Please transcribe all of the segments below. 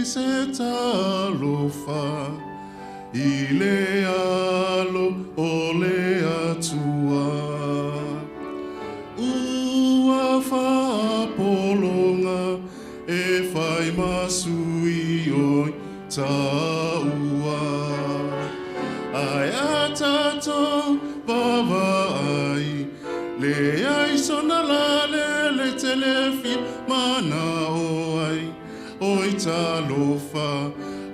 se talofa I le alo o le atua Ua whaapolonga e whai masui oi taua Ai a tatou wawa ai Le ai sona la le telefi mana o ai Oi talofa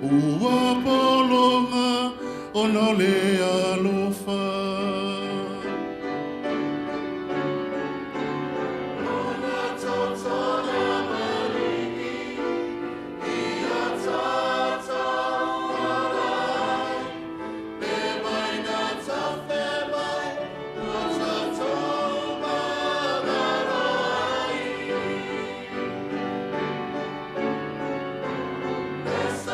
ua polonga ona le alofa Let's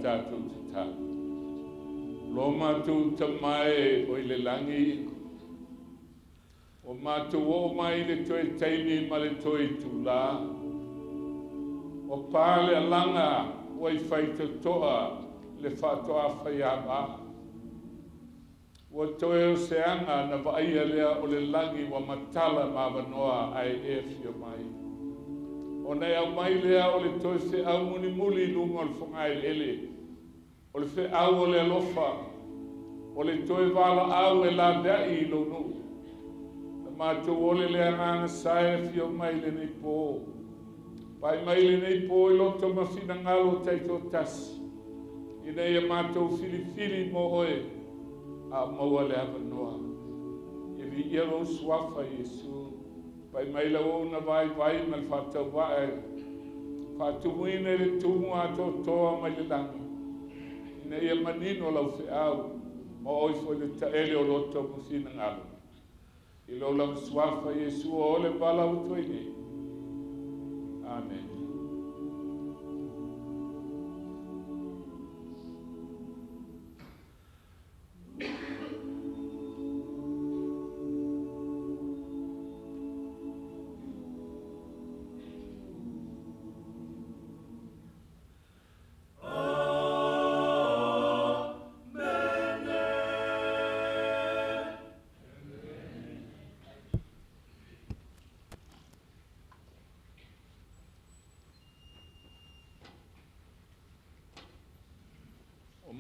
Tātou te tā. Lo mātou ta mai o i le langi. O mātou o mai le toi taimi ma le toi ITULA. O pāle alanga o i whai toa le whātoa whai aba. O toi o se anga na vaia lea o le langi wa matala ma wanoa ai FEAU mai. O nei au mai lea o le toi FEAU MULIMULI lunga o le whangai ele. O le FEAU o le alofa, o le toi wala au e la dai I lonu. Na mātou o le lea nganga sae FEAU mai le nei pō. Pai mai le nei pō I loto mawhina ngalo taito tasi. I nei a mātou whili mo oe, a maua le hapa noa. I vi iaro swafa Yesu. Pai mai la o na vai mal whatau wae. Whatuwine le tumu ato toa mai le langi. Ina ia manino lau FEAU. Ma oi fo le taele o loto mawhina ngalo. I lo lau swafa Yesu o ole wala utoine. Amen.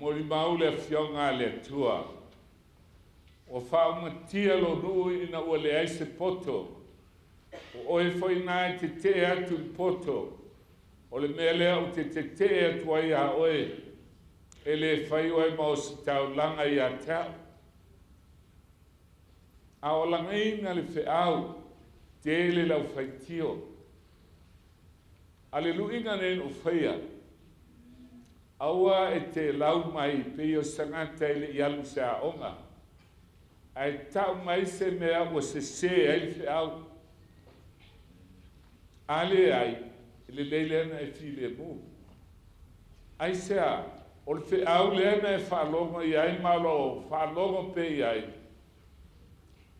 Molimau le fionga le tua. O whaumatia lo nui ina ua le aise poto. O oe foi nai te te atu I poto. O le mea lea o te te atu ai a oe. E le whai oe mao si tau langa I a tau. A o langa inga le FEAU. Te le lau whaitio. A le luinga nen o whaia. Aua e te lau mai pe o sangata ele I alu se a onga. Ai tau mai se mea o se ai FEAU. Ale ai, ele leile ana e file mu. Ai se a, o le FEAU le ana e whalonga I ai malo, whalonga pe I ai.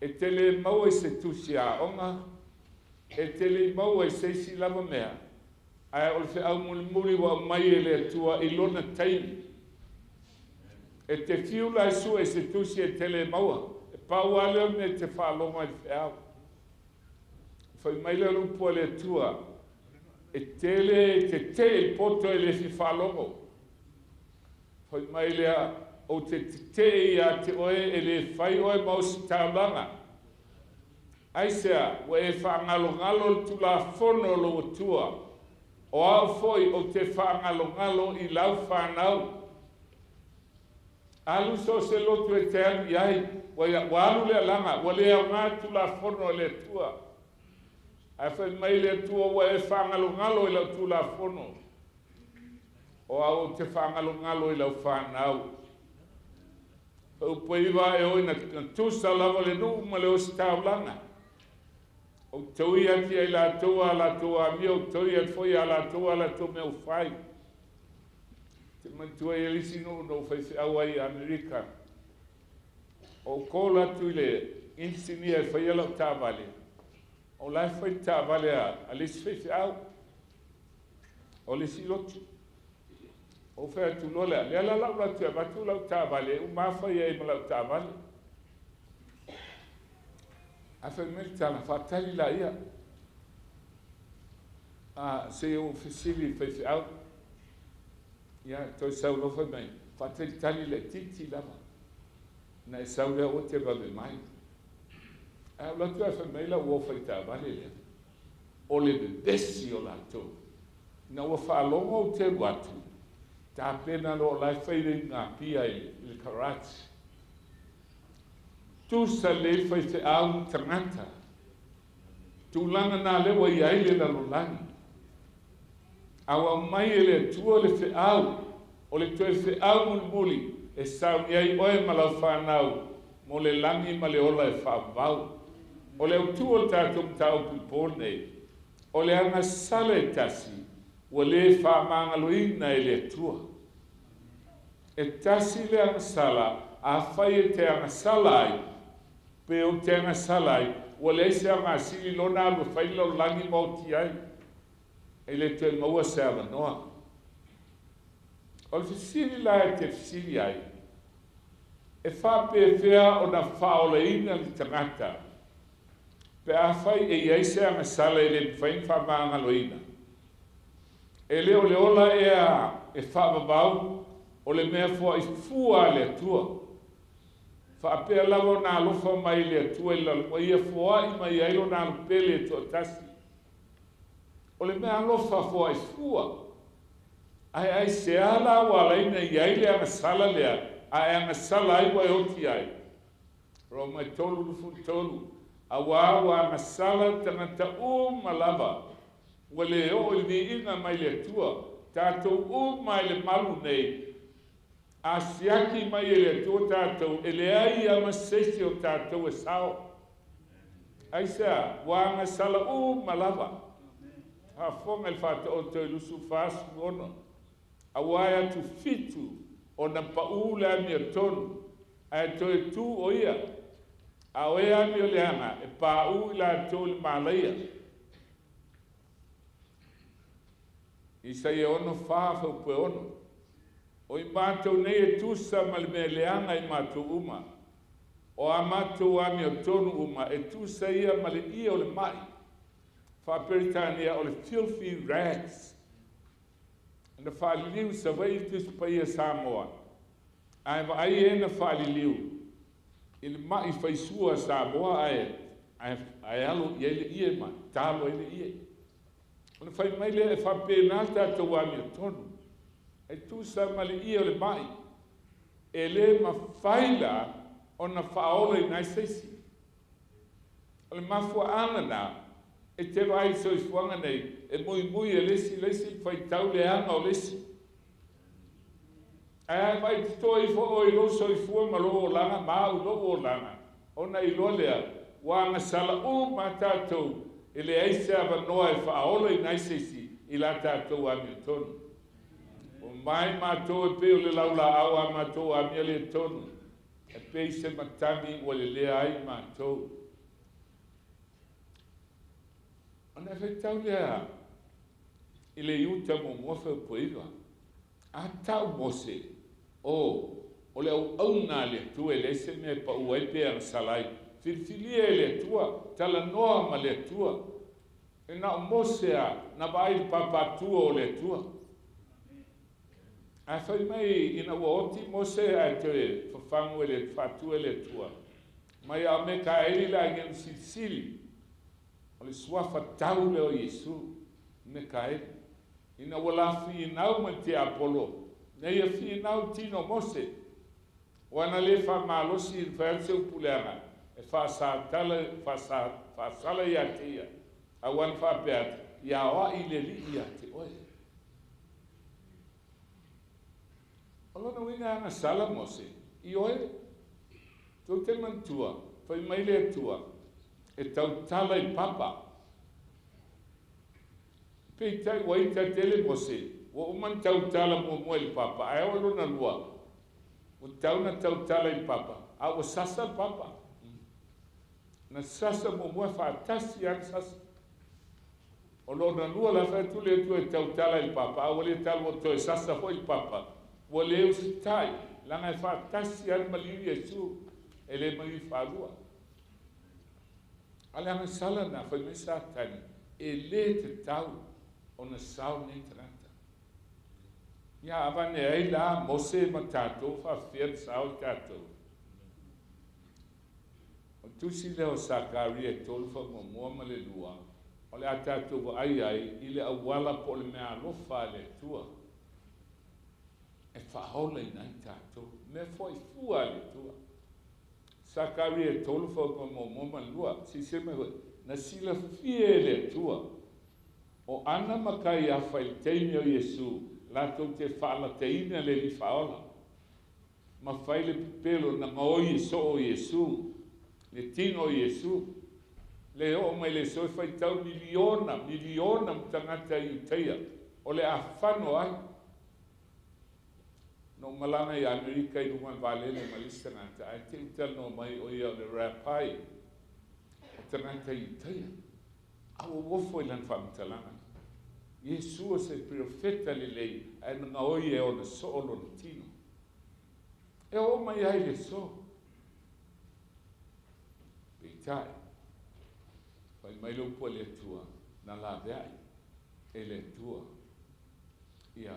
E tele mau e se tusi a onga, e tele mau e se si lava mea. Ai o le FEAU MULIMULI wa mai e le atua I lona taimi. E te fiula e sua e se tusi e tele maua. E pau ale me te whalonga I FEAU. Fai mai le rupu le atua. E tele te I poto e le fi whalongo. Fai mai le o te I a te oe e le fai oe mausi taulanga. Ai sea, wa e whaangalo tula fono lo tua. O au foi o te whaangalo I lau whanau. Alu so se lotu e te anu iai. Wa alu le langa. Wa le au ngātu la fono le tua. Ai whai mai le tua wa e whaangalo I lau tu la fono. O au te whaangalo I lau whanau. Pau poiwa e oi na tusa lava le nuu ma le o si tau langa. O taui ati ai la toa mi o taui at foi a la toa me o fai. Te mantua I elisi no fai FEAU ai Amerika. O kola tu le insinia fai ala tāwale. O lai fai tāwale a lesi fai FEAU. O lesi lotu. O fai atu lola. Le ala lau latu a batu lau tāwale. U mawhai ai ma lau tāwale. A fai mele tala whatali la ia. Se o fisili fai FEAU. Ia, toi sau lofa mai. Whatali tali le titi lava. Na e sau lea o te vame mai. A latu a fai meila ua fai tā vale lea. O le besi o lato. Na ua whaalonga o te watu. ta pena lo la whaire ngā pia i le Karachi. Tu sa le whai te au tangata. Tu langa nā lewa i aile na lo langi. Awa mai e le tua le FEAU, o le tue FEAU MULIMULI, e sau ni ai oe malau whanau, mo le langi ma le ola e whaavau. O le autua o tātou mtau pipone, o le anga sale tasi, wa le whaamangaloina e le tua. E tasi le anga sala, a whai e te anga salai, pe o te anga salai, wa le se anga sili lona alu whaila o langi mauti ai. E le te maua se anga noa. O le fisiri la e te fisiri ai. E whape whea o na whaoleina li tangata. Pe a whai e iei se anga sala e le whain whamangaloina. E leo le ola e a e whaababau o le mea fua i fua le atua. Whaapea lawa nā lofa mai le atua i lalua ia fua i mai ailo nā lupe le atua tasi. O le mea alofa fua i fua. Ai se ala wa laina i aile anga sala lea, ai anga sala ai wa oti ai. Ro mai tolu lufu tolu, a wa anga sala tangata malava. Wa le o i ni inga mai le tua, tātou mai le malu nei. A siaki mai le tua tātou, e le ai ama sesi o tātou e sao. Ai sea, wa anga sala malava. Ha fonga il fata o te lusu fasu ono. A waia tu fitu o na paula mi tonu. A to tu o ia. A oea mi o leanga e paula to le malaia. Isa e ono fa pe ono. O i mato nei e tusa ma le me leanga i mato uma. O a mato a mi tonu uma e tusa ia ma le ia o le mai. Whaperitania o le filthy rags. And the whaliliu sa wai tus paia Samoa. Ai wa ai e na whaliliu. I le mai whaisua Samoa ai alo i ele ie ma. Talo ele ie. O le whai mai le e whapenata ta wami o tonu. E tu sa mali ie o le mai. E le ma whaila o na whaola i nai seisi. O le mafua anana. E te vai so fuanga nei e mui e lesi fai tau le anga o lesi. Ai vai toi fo o i lo so fuanga lo langa ma u lo langa. Ona i lo lea wa nga sala o matato e le aise ava noa e fa ola i naisesi i la tato a mi tonu. O mai mato e pe o le laula awa mato a mi le tonu. E pe se matami o le lea ai mato. Ona fe tau lea i le iuta mo mofa poiva. A tau mose o le au nga le tua le se me pa uai pe ang salai. Filfilia le tua, tala noa ma le tua. E na mose a na vai papa tua o le tua. A fai mai ina oti mose a te fafangu le fatua le tua. Mai a me ka eli la gen sili. O le suafa tau leo Yesu, me kai. Ina wala fi nau ma te apolo. Nei a fi nau tino mose. Wana le fa malosi il verse upuleanga. E fa sala ia te ia. A wan fa peat. Ia oa i le li ia te oe. Olo na winga anga sala mose. I oe. Tau te mantua. Fai mai le tua. E tau tala i papa. Pei tai wai ta tele mose. Wa uman tau tala mo i papa. Ai o lona lua. O tau na tau tala i papa. A o sasa papa. Na sasa mo fa tasi an sasa. O lona lua la fa tu le tu e tau tala i papa. A o le tala mo to e sasa ho i papa. Wa le usitai. Langa fa tasi an mali Yesu. Ele mai fa lua. Ale anga sala na fai me sa tani. E le te tau o na sau nei trata. Ia avane ai la mose ma tatou fa fier sau tatou. O tusi leo sakari e tolu fa mo ma le lua. O le a tatou ai i le awala po le mea alofa le tua. whaola i nai tātou. Me foi fua le tua. Sakari e tolu whau mo lua. Si se me hoi. Na sila fie le tua. O ana makai a whai teime o Yesu. Lato te whaala teina le li whaola. Ma whai le pelo na maoi so o Yesu. Le tino o Yesu. Le o mai le soi whai tau miliona mtangata i teia. O le a whano ai. No malanga i Amerika I rungan valele malista ngata. Ai te utal no mai o ia le rapai. O tangata I teia. Awa wofo I lan whamtalanga. Yesu se profeta le lei. Ai nga oi e o na soolo na tino. E o mai ai le so. Peitai. Pai mai lo po le tua. Na la veai. E le tua. Ia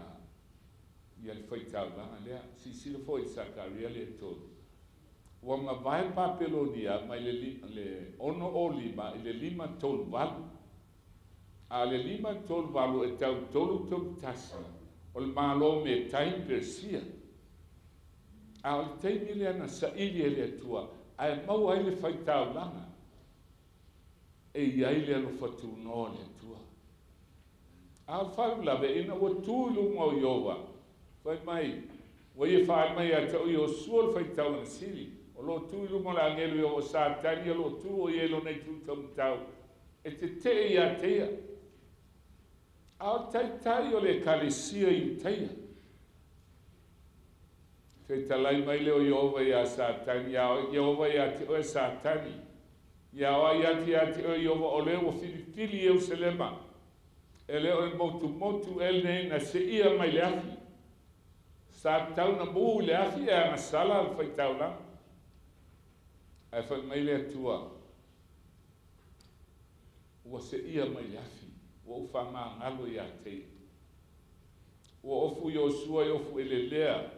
le whaitau langa lea. Si le foi Sakaria le tolu. Wa ma vai papelonia mai le ono o lima I le lima tolu walu. A le lima tolu walu e tau tolu tasi. O le malo me taim persia. A o le taimi le ana sa ili e le tua. A e mau ai le whaitau langa. E iai le alo fatu no le tua. A o whau lawe ina wa tūlu ngau iowa. Whai mai. Wa ia whai mai a tau I o suol whaitau na siri. O lo tūlu mo la ngelu o sātani. O lo tū o ielo nei tūtau tau. E te ia teia. A o tai o le kalesia I teia. Whaitalai mai leo Iova ia sātani. Iova ia te oe sātani. Ia oa ia te oe Iova o leo o filifili e uselema. E leo e motu el nei na se ia mai le afi. Sa tau na mū le afi e anga sala al whaitau lang. E whai mai le atua. Ua se ia mai le afi. Ua uwha maa ngalo ia te. Ua ofu I osua I ofu ele lea.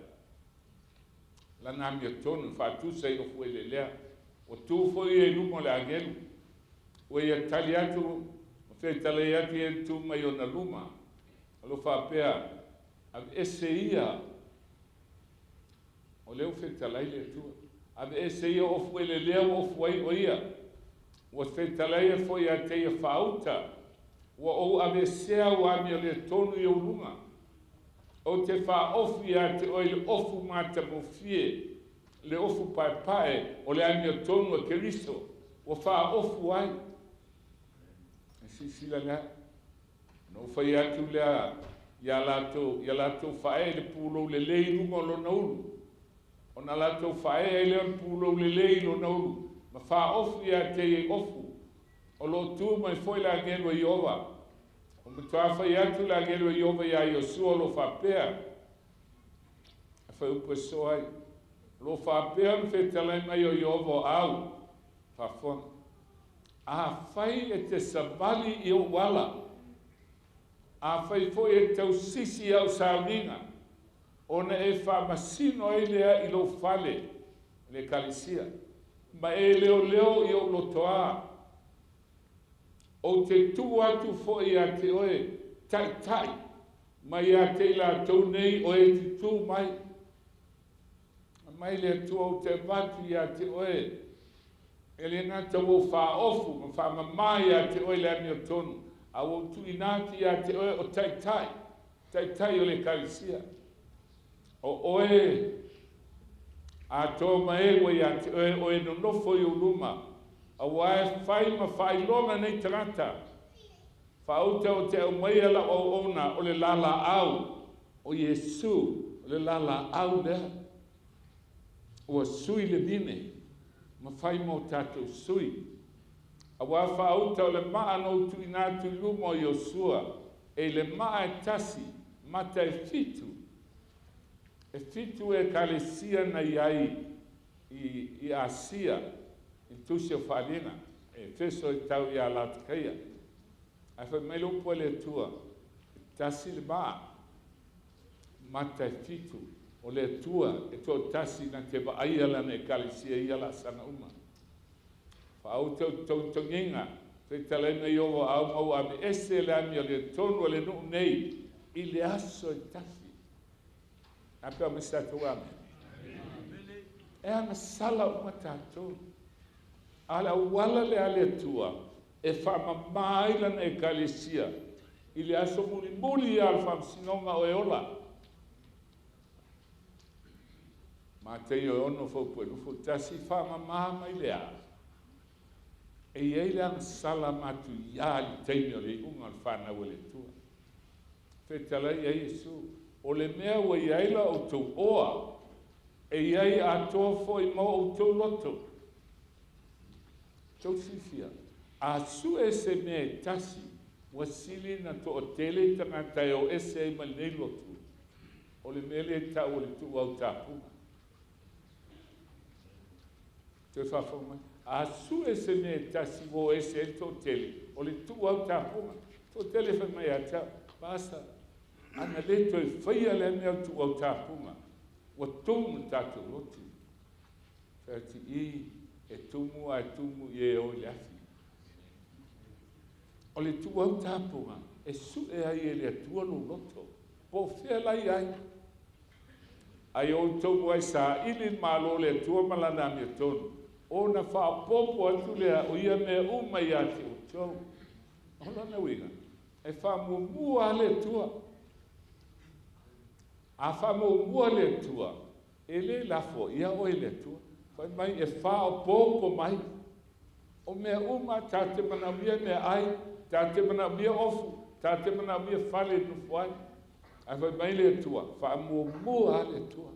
La nami a tonu whātusa I ofu ele lea. O tūfo I e lumo le agelu. Ua ia tali atu. Whetale ati e tu mai o na luma. Alo whapea. Ave ese ia. O leo whetalai le tua. Ave ese ia ofu ele lea ofu ai o ia. Ua whetalai e foi a te ia whauta. Ua o ave sea o ami o le tonu I o lunga. O te wha ofi a te oi le ofu mata mo fie. Le ofu pai o le ami o tonu a Keriso. Ua wha ofu ai. Sila lea. No whai atu lea. Ia lato whae le pūlo le lei rungo lo nauru. O na lato whae e leo pūlo le lei lo nauru. Ma wha ofu ia te e ofu. O lo tū mai foi la ngelu I ova. O mutua whai atu la ngelu I ova ia Iosua lo whapea. A whai upe so ai. Lo whapea mwhetalai mai o I ova o au. Whafona. A whai e te sabali I o wala. A whai foi e tau sisi au sauninga. Ona e whamasino e lea I lo whale. Le kalisia. Ma e leo I o lotoa. O te tu atu foi a te oe tai. Mai a te la tau nei o e te tu mai. Mai le tu o te vatu I a te oe. E le ngata o wha ofu, ma wha mamai a te oe le ami o tonu. A o tu inati a te oe o tai. Tai o le kalisia. O oe a tō maewe a te oe no nofo I uruma. A wae whai ma whai longa nei tarata. Whauta o te au maia la o ona o le lala au. O Yesu, o le lala au lea. O sui le mine. Ma whai mo tātou sui. A wā whauta o le maa no tu inatu lumo I Iosua. E le maa e tasi, mata e fitu. E fitu e kalesia na iai I Asia. I tusi o whalina. E feso I tau I alatakaya. A whai mai lupo le tua. Tasi le maa. Mata e fitu. O le tua e tō tasi na te waaia lana e kalesia I ala sana uma. Whaau tau tonginga. Whetalaina I owa au mau ame ese le ami o le tonu o le nuu nei. I le aso e tasi. Apea me tātou ame. E anga sala o tātou. Ala wala le ale tua. E whamamaila na e kalesia. I le aso mulimuli al whamsinonga o e ola. Ma te i o ono fau pue nufo tasi whamamama i le a. E iei le anga sala matu ia li teimi o le unga al whanau le tua. Whetala i Yesu. O le mea wa iaila o tau oa. E iei a toa foi mo o tau loto. Tau sifia. A su ese me tasi. Wasili na to o tele tangata e o ese e malnei lotu. O le mele ta o le tu au tapunga. Te whawhonga. A su ese me tasi o ese e to tele. O le tu au tapunga. To tele whamai a ta. Pasa. Ana le to e whaia le mea tu au tapunga. Wa tumu tatu lotu. Fati i e tumu a tumu i e o le afi. O le tu au tapunga, e su e ai e le atua no loto. Po fea lai ai. Ai o togu ai sa ili malo le atua malana mi tonu. O na wha popo atu lea o ia mea umai ate o tau. O lana winga. E wha mua le atua. A wha mua le atua. E le lafo ia o e le atua. Whai mai e wha o popo mai. O mea uma tate mana mia mea ai. Tate mana mia ofu, tate mana mia fale no fuai. Ai vai mai le tua, fa mua le tua.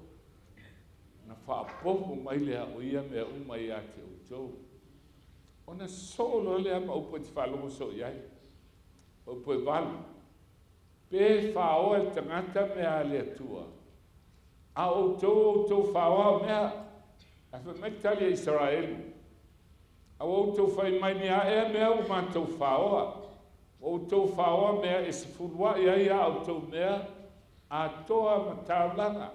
Na fa popo mai le o ia me uma ia te o tau. Ona solo le ama upo te falo so iai. Upo e valu. Pe fa o e tangata mea le tua. A o tau fa o mea. Ai vai mai tali a Israel. A o tau fai mai ni a e mea o ma tau whaoa. O tau whaoa mea e se fulua ia ia o tau mea a toa ma taulanga.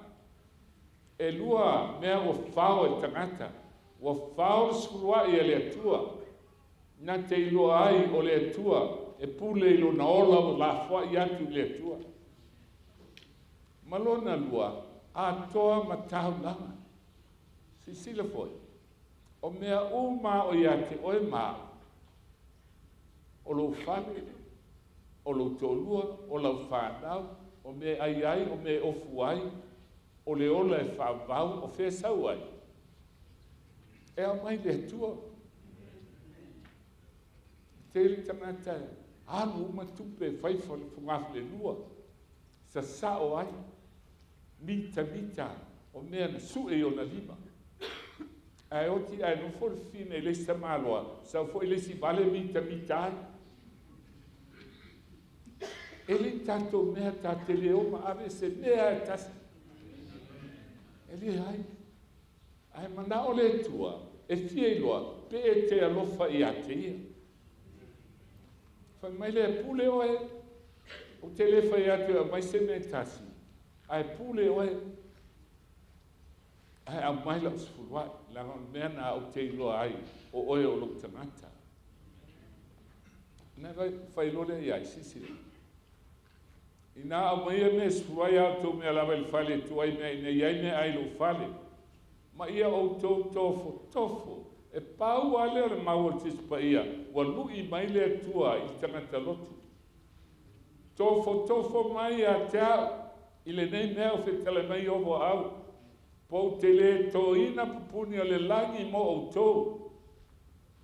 E lua mea o whao e tangata. O whao se fulua ia le atua. Na te iloa ai o le atua. E pule ilo na ola o la fwa i atu le atua. Malona lua a toa ma taulanga. Sisila foi. O mea uma o ia te oe maa. O lo whane, o lo tolua, o lo whanau, o me ai, o me ofu ai, o le ola e whavau, o whesau ai. E a mai le tua. Tele tangata, alu uma tupe, whaifa le whungafu le lua. Sa sao ai, mita, o mea na su e o na lima. Ai o ti ai no for fine le sta maloa, sa foi le si vale mita ai. Ele tanto mea ta te leo ma ave se mea tas. Ele ai mana o le tua, e fie loa, pe te alofa i ate. Fa mai le pule oe, o te le fa i ate, mai se me tasi. Ai pule oe, ai a mai la usfulwa, la mea na o te iloa ai, o oe o lo tangata. Na vai lole ai, sisi. Ina a mai me usfulwa ia to me alava il fale tu ai me, ne iai me ai lo fale. Ma ia o to tofo, e pau ale o le mau o tispa ia, wa lui mai le tua i tangata lotu. Tofo mai a te au, i le nei mea o fetele mai ovo au. Po te le toina pupuni o le langi mo o tō.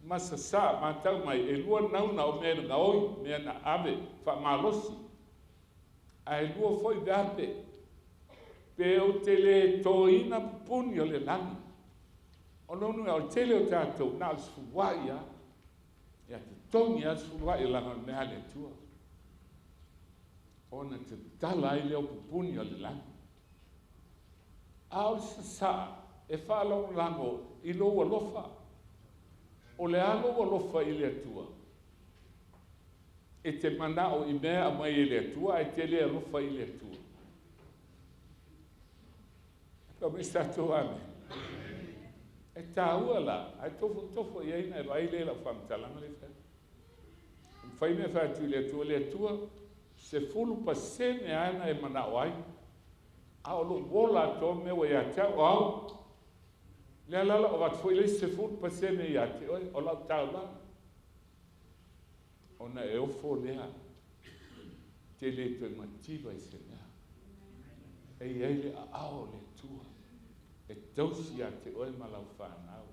Masa sa, mātau mai, e lua nauna o mea nga oi, mea na ave, wha malosi. A e lua foi gape. Pe o te le toina pupuni o le langi. O nonu e o tele o tātou, na alsfuwai a. E a te tongi alsfuwai langa mea le tua. O na te tala i leo pupuni o le langi. Ao sa e whalong lango i loa lofa. O le alo lofa i le atua. E te manao i mea mai i le atua, e te le lofa i le atua. Ka me stato ame. E ta ua la, ai tofo i eina e vai le la whamtalanga le whai. Whai me whai tu le atua, se fulu pa se me ana e manao ai. A o lo wola to me wa ia te au. Le la o wat foi le se fut pasene ia te o la tau la. Ona e ofo lea. Te le to mativa i se mea. E ele a ao le tua. E tausi a te oe malau whanau.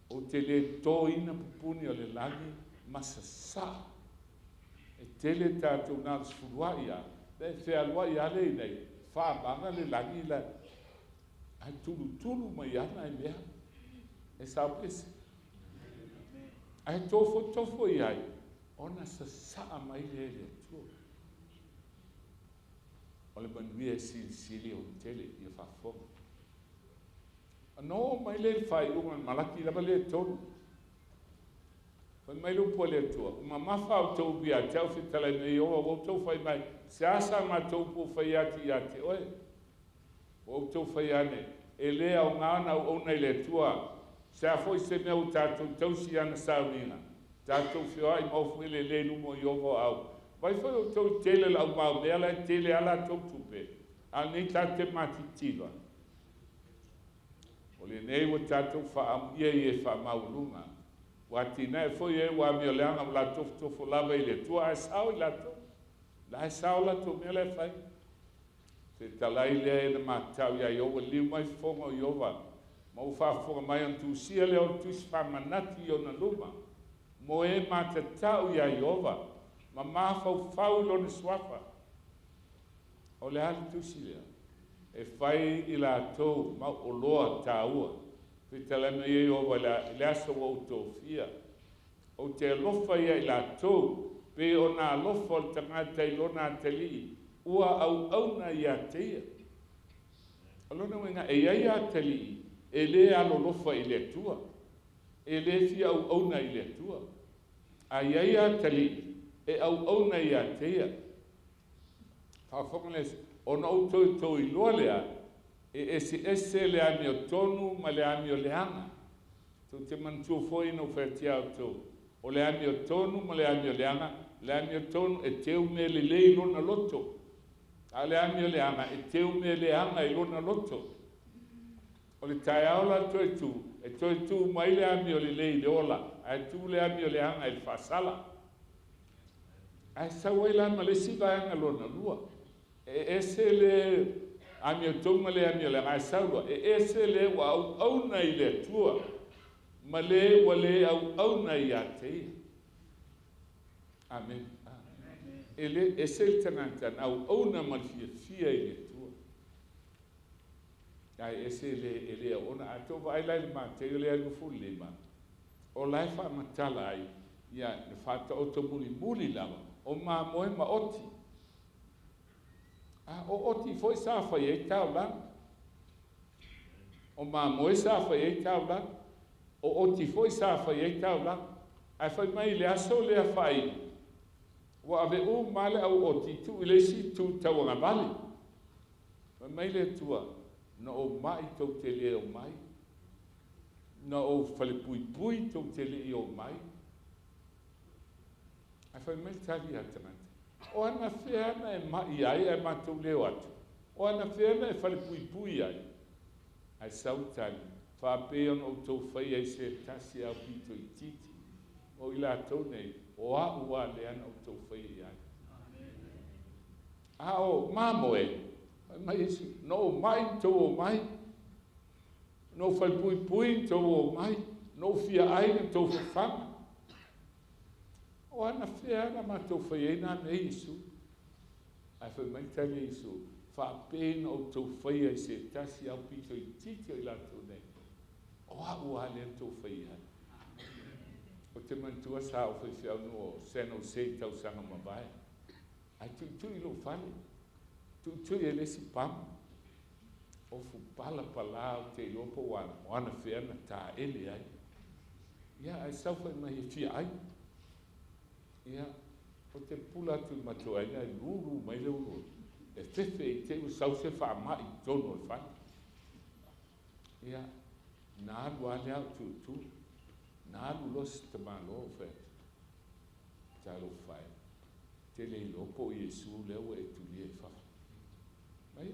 O te le tō ina pupuni o le langi masasa. E te le tātou nā sfurua ia. Le whea lua ia le nei. Whaamanga le langi la. Ai tulu mai ana e mea. E sao pese. Ai tofo i ai. Ona sa mai le tua. O le manuia e sili o tele i a whafonga. No, mai le whai unga malaki lava le tonu. Whai mai lupo le tua. Uma mawha o tau bia tau whitala nei oa o tau whai mai. Se asa ma tau po whai ati oe. O tau whai ane. E lea o ngāna o nei le tua. Se a foi se meu tātou tausi ana saumina. Tātou whioa i maufu ele le numo i ovo au. Vai foi o tau tele lau mau mea la tele ala tau tupe. A nei tā te mati tiva. O le nei o tātou wha ia i e wha maulunga. Wati nei foi e wa mi o leanga la tofo lava i le tua e sao i lato. La e sao lato mea le whai. Se talai le e na matau ia i owa liu mai fonga i owa. Ma u whafonga mai an tu sia le o tusi whamanati o na luma. Mo e matatau ia i owa. Ma mawhau lo ni swafa. O le hali tusi lea. E whai i la tau ma o loa tāua. Whitala me e owa le aso o tōwhia. O te alofa ia i la tau. Pe o nā alofa o tangata i lona atali. Ua au na ia teia. Alona wenga e ia ia atali. E le alo lofa i le tua. E le fi au na i le tua. A ia ia atali. E au na ia teia. Whawhonga lesi. Ona o tau i loa lea, e ese le ami o tonu ma le ami o leanga. Tau te mantua foi no whaetia o tau. O le ami o tonu ma le ami o leanga, le ami o tonu e teu me le lei lona loto. A le ami o leanga e teu me leanga i lona loto. O le tai aola toi tu mai le ami o le lei le ola, a tu le ami o leanga i le whasala. A sau ai lama le sivaanga lona lua. E ese le ami o tonga le ami o le ngai saulua. E ese le wa au na i le tua. Ma le wa le au na i a teia. Amen. E le ese le tangantan au na ma fia i le tua. Ai ese le ona a tova ai lai ma te le anu fuli le ma. O lai wha matala ai. Ia ne whata o to muli lama. O ma moe ma oti. O oti foi sa fai e tau lan. O ma moe sa fai e tau lan. O oti foi sa fai e tau lan. Ai fai mai le aso le a fai. Wa ave o male au oti tu ile si tu tau nga vali. Fai mai le tua. No o mai tau te le o mai. No o fale pui tau te le o mai. Ai fai mai tali atamante. O ana whiana e mai ai e matou leo atu. O ana whiana e whale pui ai. Ai sautani, whape on o tau whai ai se tasi au pito i titi. O ila tau nei, o a ua le ana o tau whai ai. A o mamo e, mai esi, no mai tau o mai. No whale pui tau o mai. No fia ai na tau whanga. O ana whiana ma tau whai na me isu. Ai whai mai tani isu. Whapena o tau whai ai se tasi au pito i titi o i lato nei. O a ua le tau whai ai. O te mantua sa o whai whiau no o seno sei tau sanga mabai. Ai tui lo whale. Tui e lesi pam. O fu pala o te ilopo wana. O ana whiana ta ele ai. Ia ai sau whai mai e fia ai. Ia, o te pula tu matoaina e lulu mai leo lulu. E fefe i te usau se wha mai tono e whai. Ia, nā lua lea tu. Nā lulos te malo o whai. Talo whai. Te le lopo i Jesu leo e tu li e whai. Mai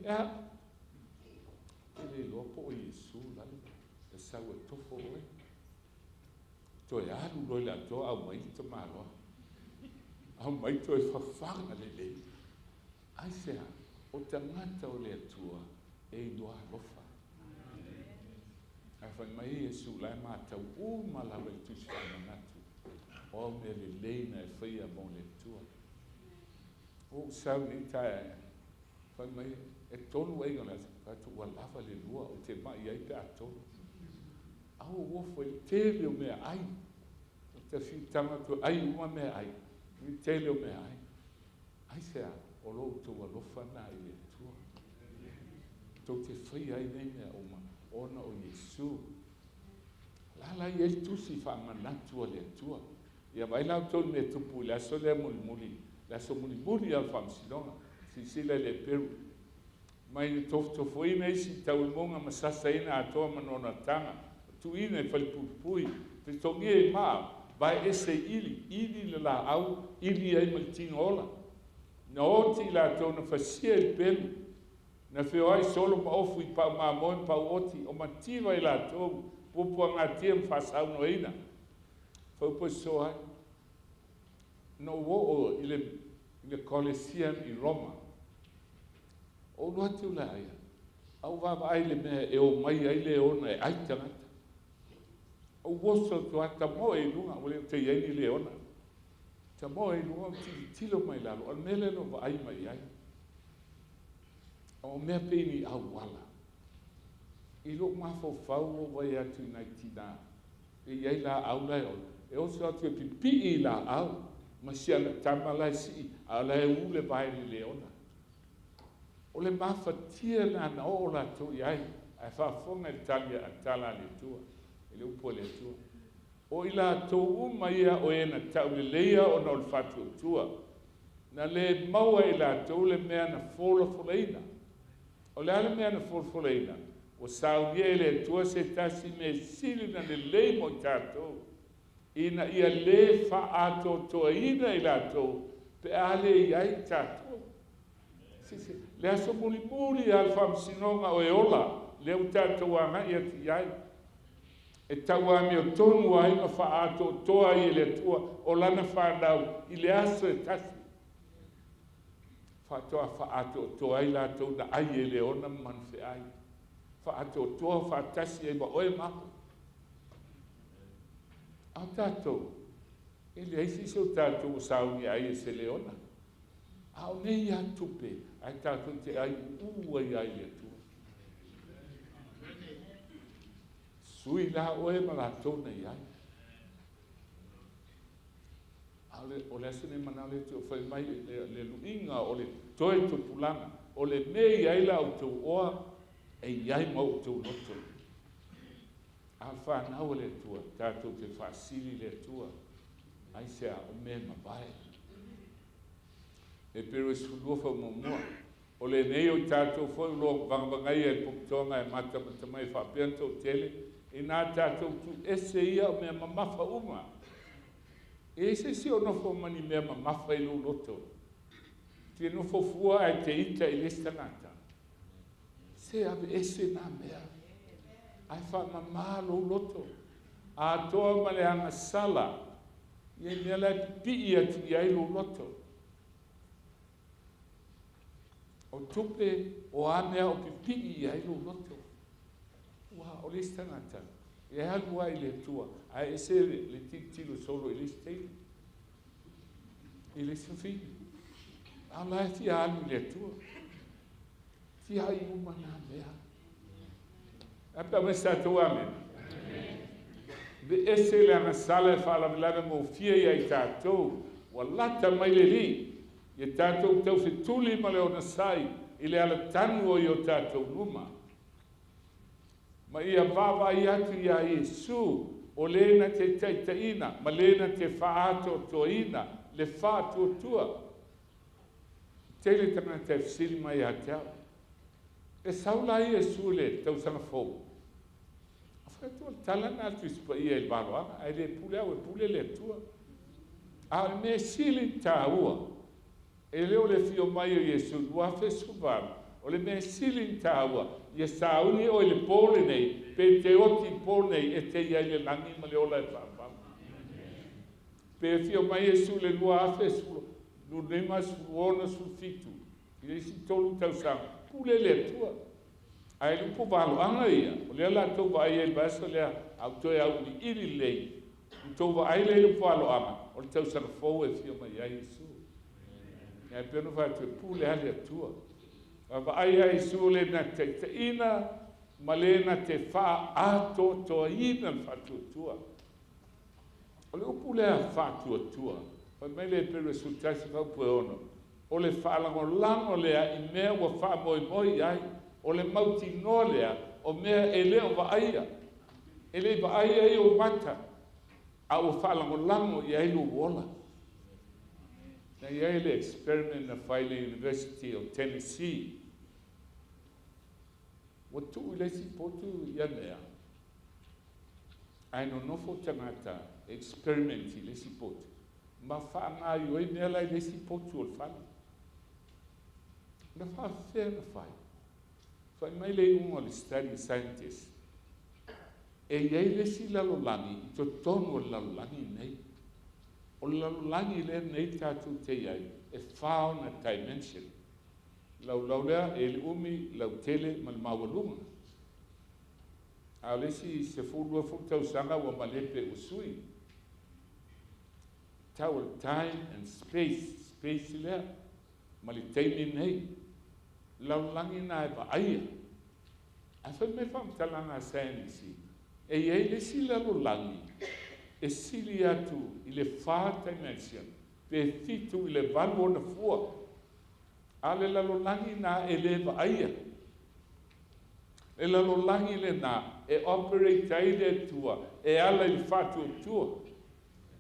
ele loa po o Iesu lali, e sau e tofo oe. Toi alu loi la toa au mai to maloa. Au mai to e whawhanga lele. Ai sea, o tangata o le atua, e loa lofa. Ai whai mai Iesu lai mātau o malawa i tusi whananatu. O me le leina e whaia mo le atua. O sau ni tae, whai mai e tonu e ngana, katu walawa le lua o te mai ai te atonu. Au wofo i tele o mea ai. O te whitanga tu ai uma mea ai. I tele o mea ai. Ai sea, o lo tu alofa na i le tua. Tau te whai ai nei mea oma. Ona o Iesu. Lala i el tusi whamanatu o le tua. Ia mai lau tonu me tupu, la so le mulimuli. La so mulimuli al whamsilonga. Si sila le peru. Mai ni tofo ina isi tau monga masasa ina atoa manona tanga. Tu ina e whalipupui. Te tongi e maa. Vai ese ili le la au, ili ai maltino ola. Na oti la tona fasia il pelu. Na whio ai solo ma ofu i pau maa moen pau oti. O mativa i la tau. Pupua ngā tia mwhasau no ina. Whaupo so ai. No wo i le Colosseum i Roma. O loa te ula aia. Au wawa ai le mea e o mai ai le ona e ai tangata. O woso tu ata mo e lunga, o le te iei ni le ona. Ta mo e lunga o tilo mai lalo, al mele no wa ai mai ai. O mea peni au wala. I lo mafo fau o vai atu nai tina. E iei la au lai o. E oso atu e pipi i la au. Ma si ana tamala si, a la e ule vai ni le ona. O le mawhatia na na o la tu iai, a whafonga i tanga a tala le tua, e le upo le tua. O ila tau umaia o ena tau le leia o na o le whatu o tua. Na le maua ila tau le mea na fola foleina. O le ale mea na fola foleina. O saunia le tua se tasi me sili na le lei mo tātou. Ina ia le wha ato toa ina ila tau, pe ale iai tātou. Le aso mulimuli al whamsinonga o e ola, le u tātou anga i ati iai. E tau ami o tonu ai ma wha ato toa i le tua, o lana whanau i le aso e tasi. Whatoa wha ato toa i la tau na ai e le ona manwhi ai. Wha ato toa wha tasi e ma oe maho. Au tātou, e le eisi se o tātou sauni ai e se le ona. Au nei a tupe, ai tātou te ai ua i ai le tua. Sui la oe ma la tona i ai. O le asene mana le te o whai mai le luinga o le toe tupulanga. O le mei ai la o tau oa e iai mau tau noto. A whanau le tua, tātou te whasili le tua. Ai sea o me mabae. E pero e sulua wha mua. O le nei o tātou whai ulo vangavangai e puktonga e mata mai whapianta o tele. E nā tātou tu ese ia o mea mamafa uma. E ese si o nofo mani mea mamafa i lo loto. Te nofo fua ai te ita i lesta nata. Se ave ese nā mea. Ai wha mamā lo loto. A toa ma le hanga sala. Ie mea la pi atu i ai lo loto. O tupe o amea o pipi i ai lo loto. Ua, o le stangata. E halu ai le tua. A ese le tilo solo i le stei. I le safi. A la ti alu le tua. Ti ai umana mea. Apa mesa tu amen. Be ese le masala fa la vilana mo fia i tātou. Wallata mai le li. Ia tātou tau se tuli ma le o nasai, i le ala tanu o i o tātou luma. Ma ia wawa i atu ia Iesu, o lena te taitaina, ma lena te whaato toina, le whaato tua. Tele tana te fsilima i atau. E saula i Iesu le tau sanga fau. A whakatua talana atu ispa ia il baroanga, ai le pule au e pule le tua. A me silin tā ua. E leo le fio mai o Iesu, lua fe suvaru, o le mea sili tāua, ia sauni o le pōle nei, pe te oti pōle nei, e te ia le langi ma le ola e whāwhau. Pe fio mai e su le lua afe, su nema su ona su fitu, i le si tolu tau sang, pule le tua. Ai lupo valo anga ia, o lea la tau vai e basa lea, au toi au ni iri lei, tau vai le lupo valo anga, o le tau sang fau e fio mai ai su. Ia pēno whātua pule hale atua. Wa ai ai su le na te ina, ma le na te wha ato toa ina whātua tua. O le upu lea whātua tua, pa mai le pere su tasi whau pue ono, o le whaalango lango lea i mea wa wha moi moi ai, o le mauti no lea, o mea e leo wa aia. E le wa aia i o mata, a o whaalango lango i ailu wola. Na ia le experiment na whaile University of Tennessee. Wa tu le si potu ia mea. Ai no nofo tangata experiment le si potu. Ma wha ngā ioi mea lai le si potu o le whale. Na wha whea na whai. Whai mai le unga le study scientist. E iei le si lalolangi, i to tonu o lalolangi nei. O lalolangi le nei tātou te iai, e whao na dimension. Lau lea e le umi, lau tele, ma le mawalunga. A lesi se fulua tau sanga wa malepe usui. Tau time and space lea, ma le teimi nei. Lalolangi na e pa aia. A whai me whamtalanga sayanisi, e iei lesi lalolangi, e sili atu i le wha dimension, pe fitu i le valu o na fua. A le lalolangi na e le va aia. Le lalolangi le na e operate ai le tua, e ala i whatu tua.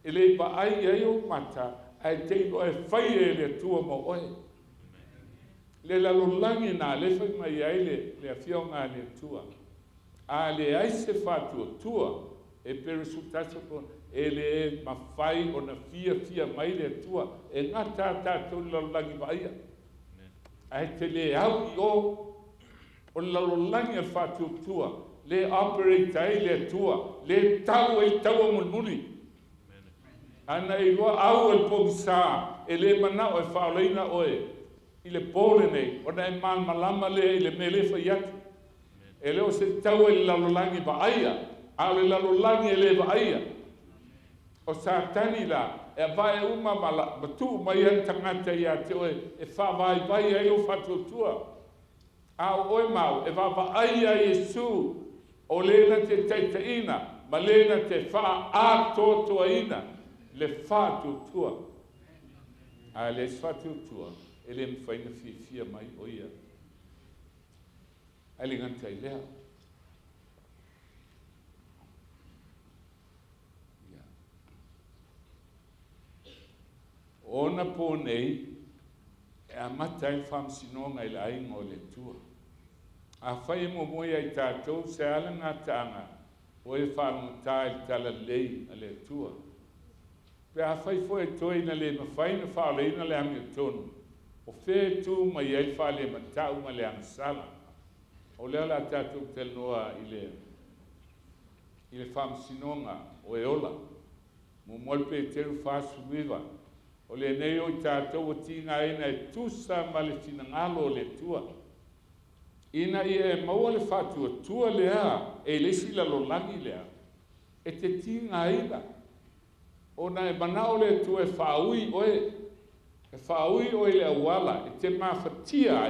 E le va aia i o mata, ai teino e whai e le tua mo oe. Le lalolangi na le whai mai ai le awhionga le tua. A le aise whatu tua, e peresutasa ko e le mawhai o na fia mai le tua e ngā tātou lalolangi vaia. Ai te le au i o lalolangi a whātua tua, le operate ai le tua, le tau e tau a MULIMULI. Ana i loa au e pōmisa, e le manao e whaoleina oe, i le pōle nei, o na e malama le i le melefa i atu. E leo se tau e lalolangi vaia, a le lalolangi e le vaia. O sa tani la, e vai uma mala, batu mai an tangata ia te oe, e wha vai ai o whatu tua. A oe mau, e va ai a Yesu, o lena te teiteina, ma lena te wha a totoa ina, le whatu tua. A le whatu tua, e le mwhaina fia mai o ia. A le ngantai lea. Ona po nei, e a matai whamsinonga i la ainga o le tua. A whai mo moia i tātou se ala ngā tāanga, o e whanguta i tala lei a le tua. Pe a whai fo e toi na le mawhaina whaoleina le ami o tonu, o whē tū mai ai whale matau ma le angsala. O lea la tātou tel noa i le whamsinonga o e ola. Mo molpe teru whāsuiva, o le nei o i tātou o tīnga ina e tusa ma le tinangalo le tua. Ina i e maua le whātua tua lea, e lesi la lolangi lea. E te tīnga ina. O na e manao le tua e whaui oe. E whaui oe le awala, e te mawhatia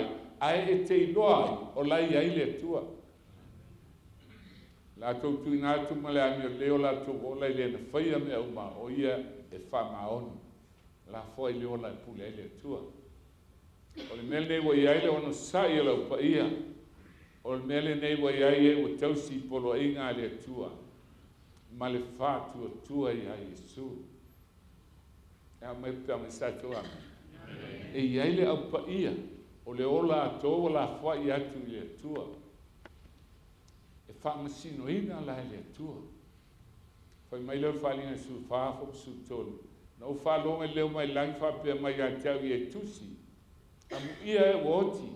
ai e te iloa ai, o lai ai le tua. La tau tui ngātu ma le amir leo la tau o lai le na whaia me au ma o ia e whamaonu. La foi le ola pule le tua. O le mele nei wa ia le ono sai le pa ia. O le mele nei wa ia e o tausi polo inga le tua. Ma le fatu tua ia Yesu. E mai pa me sa tua. E ia le au pa ia. O le ola to la foi ia tu le tua. E fa masino ina la le tua. Foi mai le falinga su fa fo su tolu. Na o whalonga leo mai langi whapea mai a tau i e tusi. Amu ia e woti.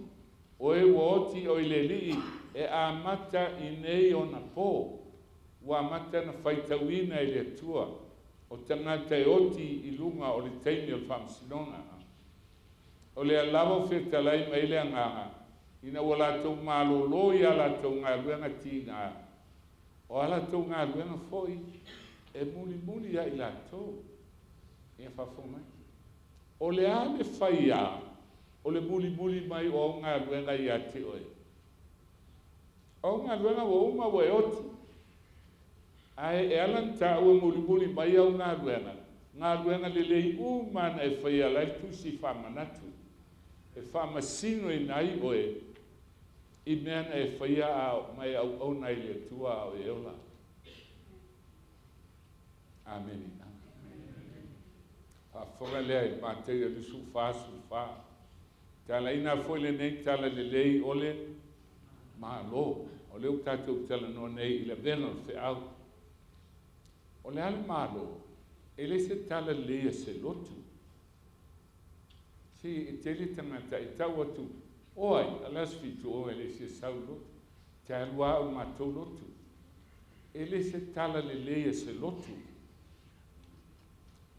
o e woti o le li e a mata I nei ona po wa mata na faitawina I le tua o tangata e oti I lunga o le teimi o whamsinonga o le alawo whetalai mai le anganga ina wala tau malo loi ala tau ngā ruenga tīnga o ala tau ngā ruenga foi e muli muli a I la tau e whawhonga o le ane whaia o le muli muli mai o ngā ruenga I a te oe o ngā ruenga wa uma wa e oti ai e alan ta ua muli muli mai au ngā ruenga le lei umana e whaia lai tusi whamanatu e whamasino I nai oe I meana e whaia mai au nei le tua o e ola Amen. Whawhonga lea I mātei a lusu wha tala ina foi le nei tala le lei ole ma lo o leu tātou tala no nei I le vena o FEAU o le ale ma lo e le se tala lea se lotu si I tele tangata I tau atu oi alas fitu o e le se sau lotu te alua au mātou lotu e le se tala le lea se lotu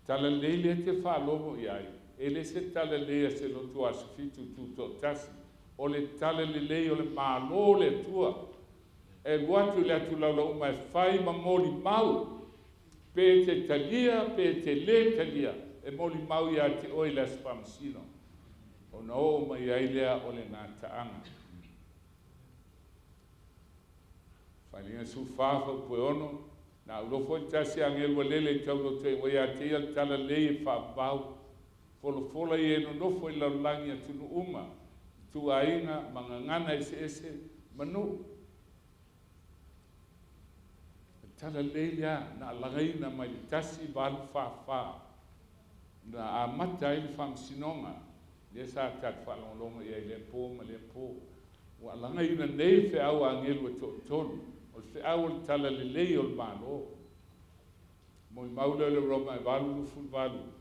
tala lei le te whalomo I ai e le se tala lea se lotu a sufitu tuto tasi o le tala le lei o le mālo le tua e watu le atu laulau mai whai ma moli mau pe te talia pe te le talia e moli mau I a te oi le spamsino o na o mai ai lea o le ngā taanga whalinga su whawha pue ono na ulofo tasi angelu lele tau lo te wai a te ia tala lei whabau folo I no nofo I laulangi a tunu uma tu ainga mangangana ese manu tala leia na langaina mai tasi balu fa na amata I whamsinonga le sa tat whalonglonga I le po ma le po wa langaina nei FEAU angelu tonu o FEAU tala le lei o le malo mo I maula le roma e valu luful valu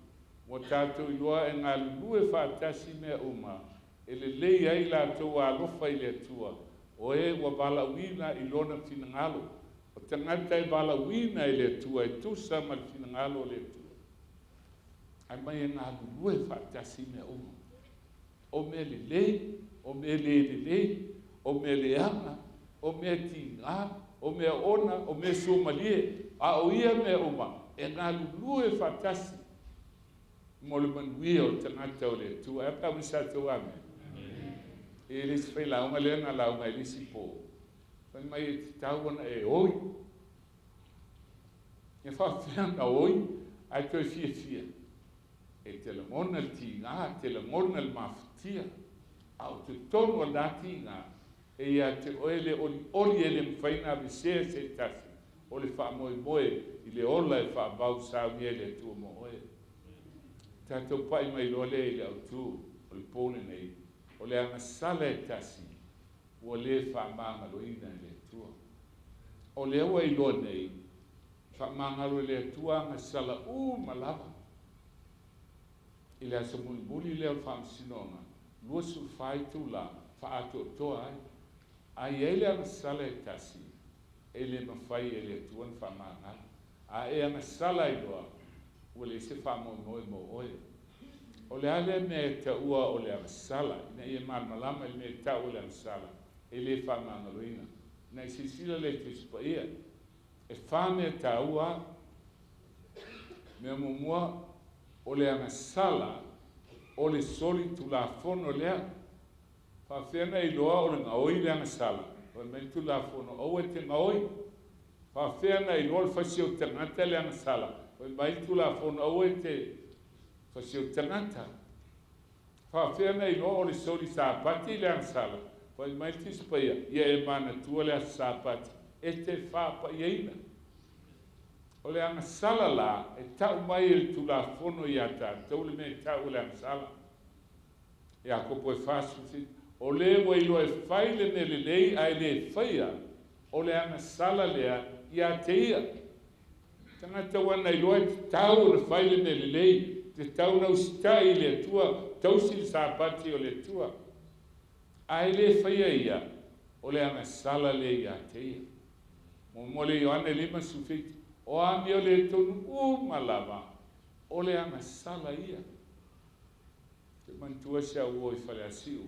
mo tātou iloa e ngā lulue whātasi mea uma e le lei ai lātou a lofa I le tua o e wa bala wina I lona finangalo o tangata I bala wina I le tua e tusa ma finangalo le tua ai mai e ngā lulue whātasi mea uma o me le lei o me le lei o me le anga o me tingā o me ona o me somalie a o ia mea uma e ngā lulue whātasi mo le manuia o tangata o le tua e pa wisa tau ame e le si whai launga le nga launga e lisi po whai mai e ti tau ana e oi e whawhianga oi ai toi fia e te la mona le ti ngā te la mona le mawhitia au te tonu a la ti ngā e ia te oele oli e le mwhaina visea se tasi o le wha moe I le ola e wha bau sa mie le tua mo oe tātou pai mai lole I le autu o le pōne nei o le anga sala e tasi o le whamanga loina I le tua o le awa I loa nei whamanga lo le tua anga sala malava I le asa muli le o whamsinonga lua su whai tula wha ato toa ai e le anga sala e tasi e le mawhai e le tua na whamanga a e anga sala I loa o le se whamoe mo oe. O le ale me ta ua o le amsala, ina ia malmalama le me ta o le amsala, e le whamangaloina. Na I sisila le tuspa ia, e whame ta ua, me mumua o le amsala, o le soli tu la fono lea, whawhena I loa o le ngaoi le amsala, o le me tu la fono, o e te ngaoi, whawhena I loa le whasio tangata le amsala, o mai tu la fono o e te whasio tangata. Whawhena I loa o le soli sāpati le ansala. O mai tispaia, ia e mana tua le sāpati. E te whapa ieina. O le ansala la, e tau mai e tu la fono I ata. Tau le me tau le ansala. E ako poe whasuti. O le wa I loa e whaile ne le lei ai le whaia. O le ansala lea I ate ia. Tangata wana I loa te tau na whaile ne le lei, te tau na ustai le tua, tausi le sāpati o le tua. ai le faia ia o le anga sala le ia te ia mo le Ioane 5:7 o ami o le tonu malava o le anga sala ia te mantua se au i fale asiu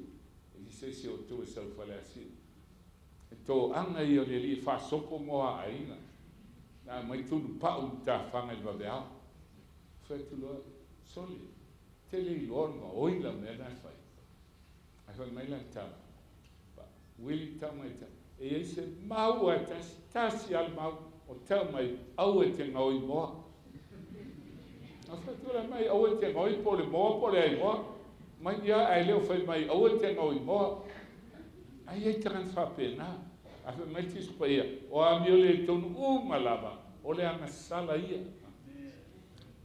i se o tu se fale asiu e to anga ia le li fa soko mo aina na mai tunu pa ta fanga i babea fe tu lo soli te le lor ma oila me na fai ai fa mai la ta Willie ta mai ta e se mau a tasi al mau o tau mai au e te ngoi moa a fa tu la mai au e te ngoi po le moa po le ai moa mai ia ai leo fai mai au e te ngoi moa ai e te ran fa pena a fa mai tis pa ia o a mi o le tonu malava o le anga sala ia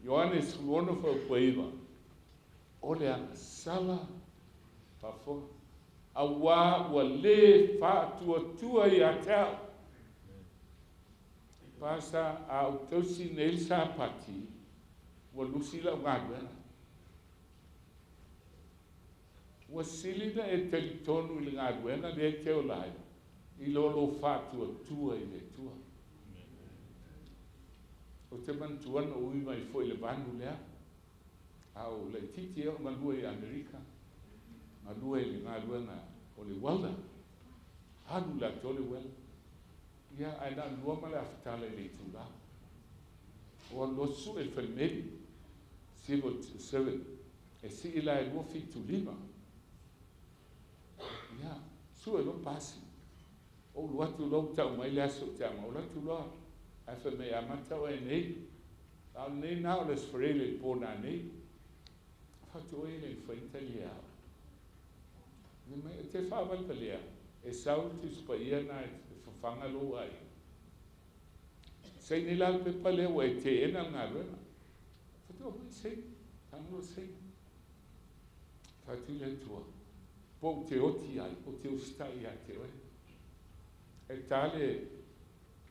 Ioane suono fa paiva o le anga sala pa fo awa ua le fa'atuatua i a tau pasa a utausi nei sa pati ua lusi laugaluega ua silina e talitonu i le galuega lea te olai i lolo fa'atuatua i le tua o te mantuana ui mai fo'i le vanu lea au le titi e o galua i Amerika malua i le galuega o le uala alu latou o le uala ia ae na lua ma le afetala i le itula o alosu e falimeli 7 e si'i la e lua fitulima ia su e lo pasi o lu atu lou ta'u mai le aso te amau latu loa ae faimei amata o e nei ao nei na o le sfarei le pona nei fatu e le faitali ao te whawalpalea e sau te spaia na e whawhanga lo ai sei ni lal pe pale o e te ena ngā ruena whatu o sei tango sei whatu le tua po te oti ai o te ustai a te oe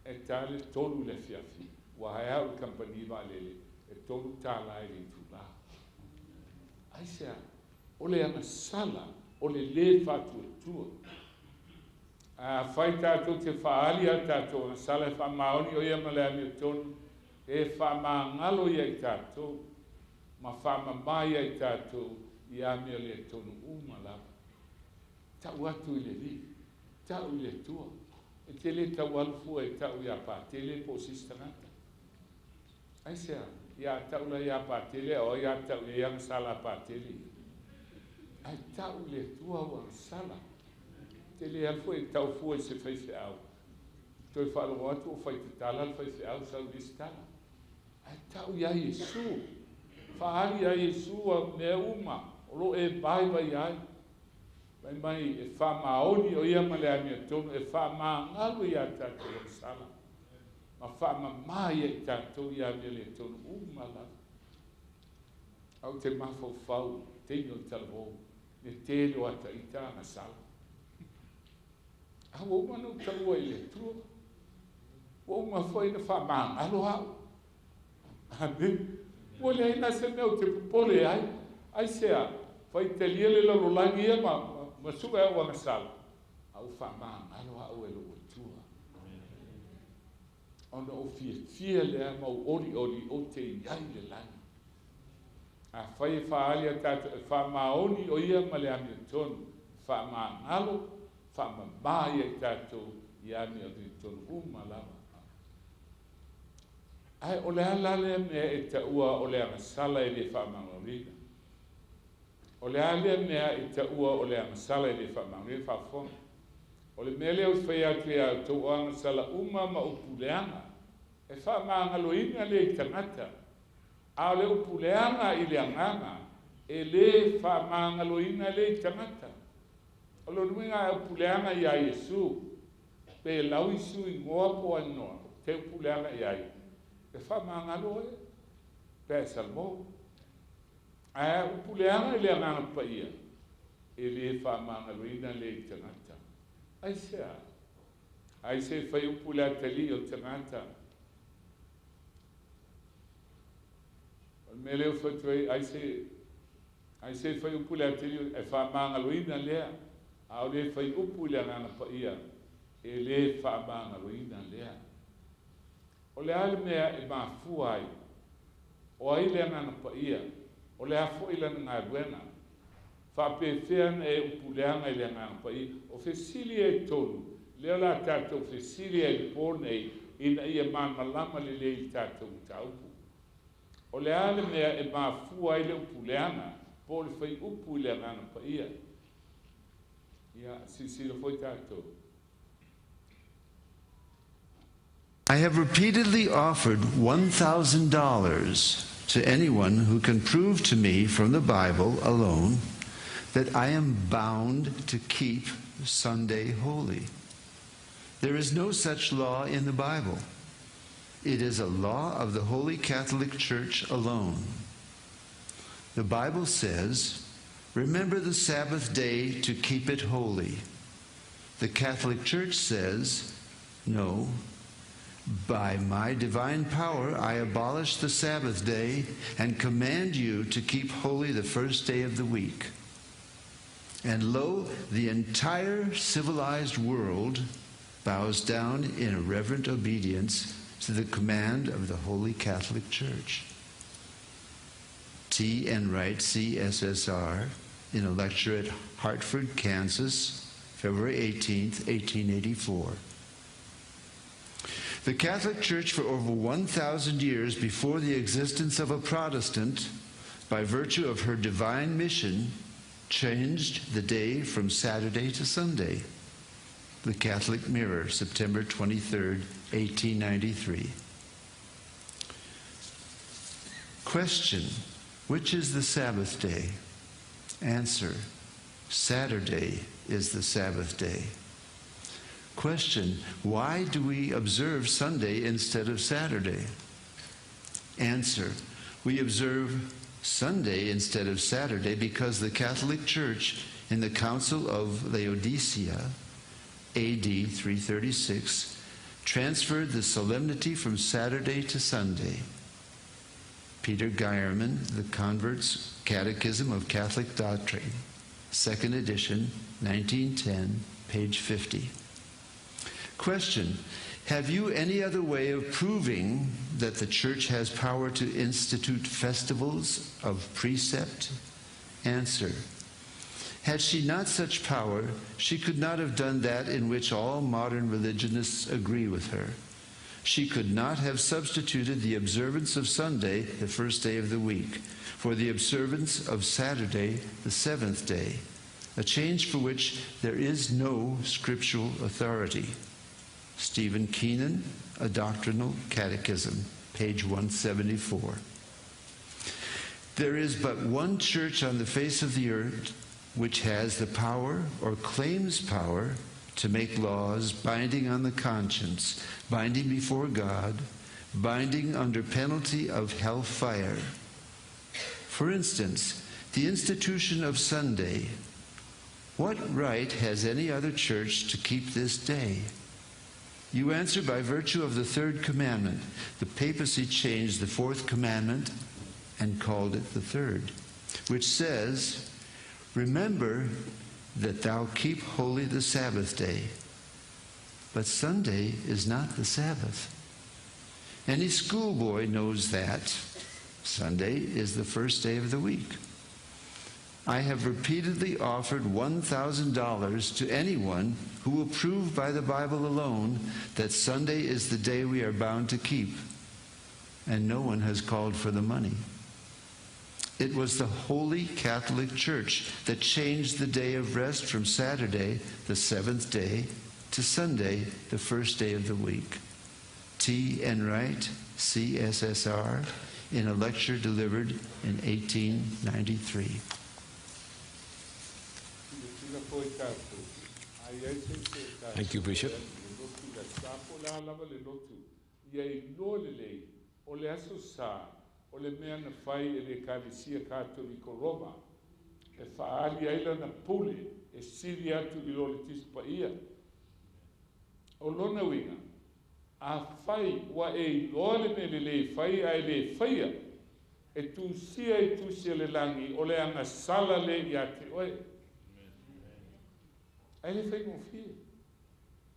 e tale tolu le fiafi wa hai au company valele e tolu tala i le tula ai sea o le ana sala o le fa'atuatua a fai tatou te fa'aali a tatou na sala e fa'amaoni o ia ma le amiotonu e fa'amagalo ia i tatou ma fa'amamā ia i tatou i amia le tonu uma lava ta'u atu i le li ta'u i le tua e te lē taualufua e ta'u iā patele po o sistagata ai sea iā ta'u la iā patele o iā ta'u le iaga sala patele ai ta'u le tua ua sala te le alfo e tau fua i se faife'au toe fa'alogo atu o faitatala le faife'au saulistala ai ta'u iā iesu fa'ali iā iesu a mea uma o lo e baivai ai mai e fa'amaoni o ia ma le amiatonu e fa'amagalo iā tatou o sala ma fa'amamā ia i tatou ia mea le tonu uma lava au te mafaufau teini o le talavou le tele o ataʻita na sala aua uma nou taua i le tua ua uma foi na fa'amagalo a'u amen ua leai na se mea o te popole ai sea faitalia le lalolagi ia ma su'e au aga sala a'u fa'amagalo a'u e lo'u atua ona o fiafia lea mau'oli'oli o te iai le lagi a fai fa'aali a tatou e fa'amaoni o ia ma le amiotonu fa'amagalo fa'amamā ia i tatou i amiotonu uma lava ae o le ala lea mea e ta'ua o le agasala i le fa'amagaliga o le a lea mea e ta'ua o le agasala i le fa'amagaliga fa'afoga o le mea lea o fai atu ia outou o agasala uma ma upuleaga e fa'amagaloina le i tagata a le upuleaga i le agaga e lē fa'amagaloina le i tagata o lo nuiga e upuleaga iā iesu pe lau i suigoa po anoa te upuleaga i ai e fa'amagalo e pe e salamou ae upuleaga i le agaga paia e lē fa'amagaloina le i tagata ai sea ai se fai upu le atali o tagata o me leo fatuai ai se fai upu le atali e fa'amagaloina lea A o le fai upu le ngana pa ia, e le whaamanga roina lea. O le ale mea e mafua ai, o ai le ngana pa ia, o le hafo ila ngā ruena, whapewhena e upu leanga i le ngana pa ia, o fesili e tonu, leo la tātou fesili e pōnei, ina ia māmalama le le i tātou taupu. O le ale mea e mafua i le upu leanga, po le fai upu i le ngana pa ia. Ia, si le foi tātou. I have repeatedly offered $1,000 to anyone who can prove to me from the Bible alone that I am bound to keep Sunday holy. There is no such law in the Bible. It is a law of the Holy Catholic Church alone. The Bible says, "Remember the Sabbath day to keep it holy." The Catholic Church says, "No. By my divine power, I abolish the Sabbath day and command you to keep holy the first day of the week." And lo, the entire civilized world bows down in reverent obedience to the command of the Holy Catholic Church. T. N. Wright, CSSR, in a lecture at Hartford, Kansas, February 18th, 1884. The Catholic Church for over 1,000 years before the existence of a Protestant, by virtue of her divine mission, changed the day from Saturday to Sunday. The Catholic Mirror, September 23rd, 1893. Question: which is the Sabbath day? Answer: Saturday is the Sabbath day. Question: why do we observe Sunday instead of Saturday? Answer: we observe Sunday instead of Saturday because the Catholic Church in the Council of Laodicea, AD 336, transferred the solemnity from Saturday to Sunday. Peter Geierman, The Convert's Catechism of Catholic Doctrine, 2nd edition, 1910, page 50. Question: have you any other way of proving that the Church has power to institute festivals of precept? Answer: had she not such power, she could not have done that in which all modern religionists agree with her. She could not have substituted the observance of Sunday, the first day of the week, for the observance of Saturday, the seventh day, a change for which there is no scriptural authority. Stephen Keenan, A Doctrinal Catechism, page 174. There is but one church on the face of the earth which has the power or claims power to make laws binding on the conscience, binding before God, binding under penalty of hellfire. For instance, the institution of Sunday. What right has any other church to keep this day? You answer by virtue of the third commandment. The papacy changed the fourth commandment and called it the third, which says, "Remember that thou keep holy the Sabbath day." But Sunday is not the Sabbath. Any schoolboy knows that Sunday is the first day of the week. I have repeatedly offered $1,000 to anyone who will prove by the Bible alone that Sunday is the day we are bound to keep, and no one has called for the money. It was the Holy Catholic Church that changed the day of rest from Saturday, the seventh day, to Sunday, the first day of the week. T. N. Wright, CSSR, in a lecture delivered in 1893. Thank you, Bishop. O le mea na whai e le kālisia kātoliko Roma, e whaali aila na pule, e siri atu I lole tispa ia. O lona winga, a whai wa e lole me le whai a le whaia, e tūsia le langi, o le anga sala le I ate oe. Ai le whaingofie.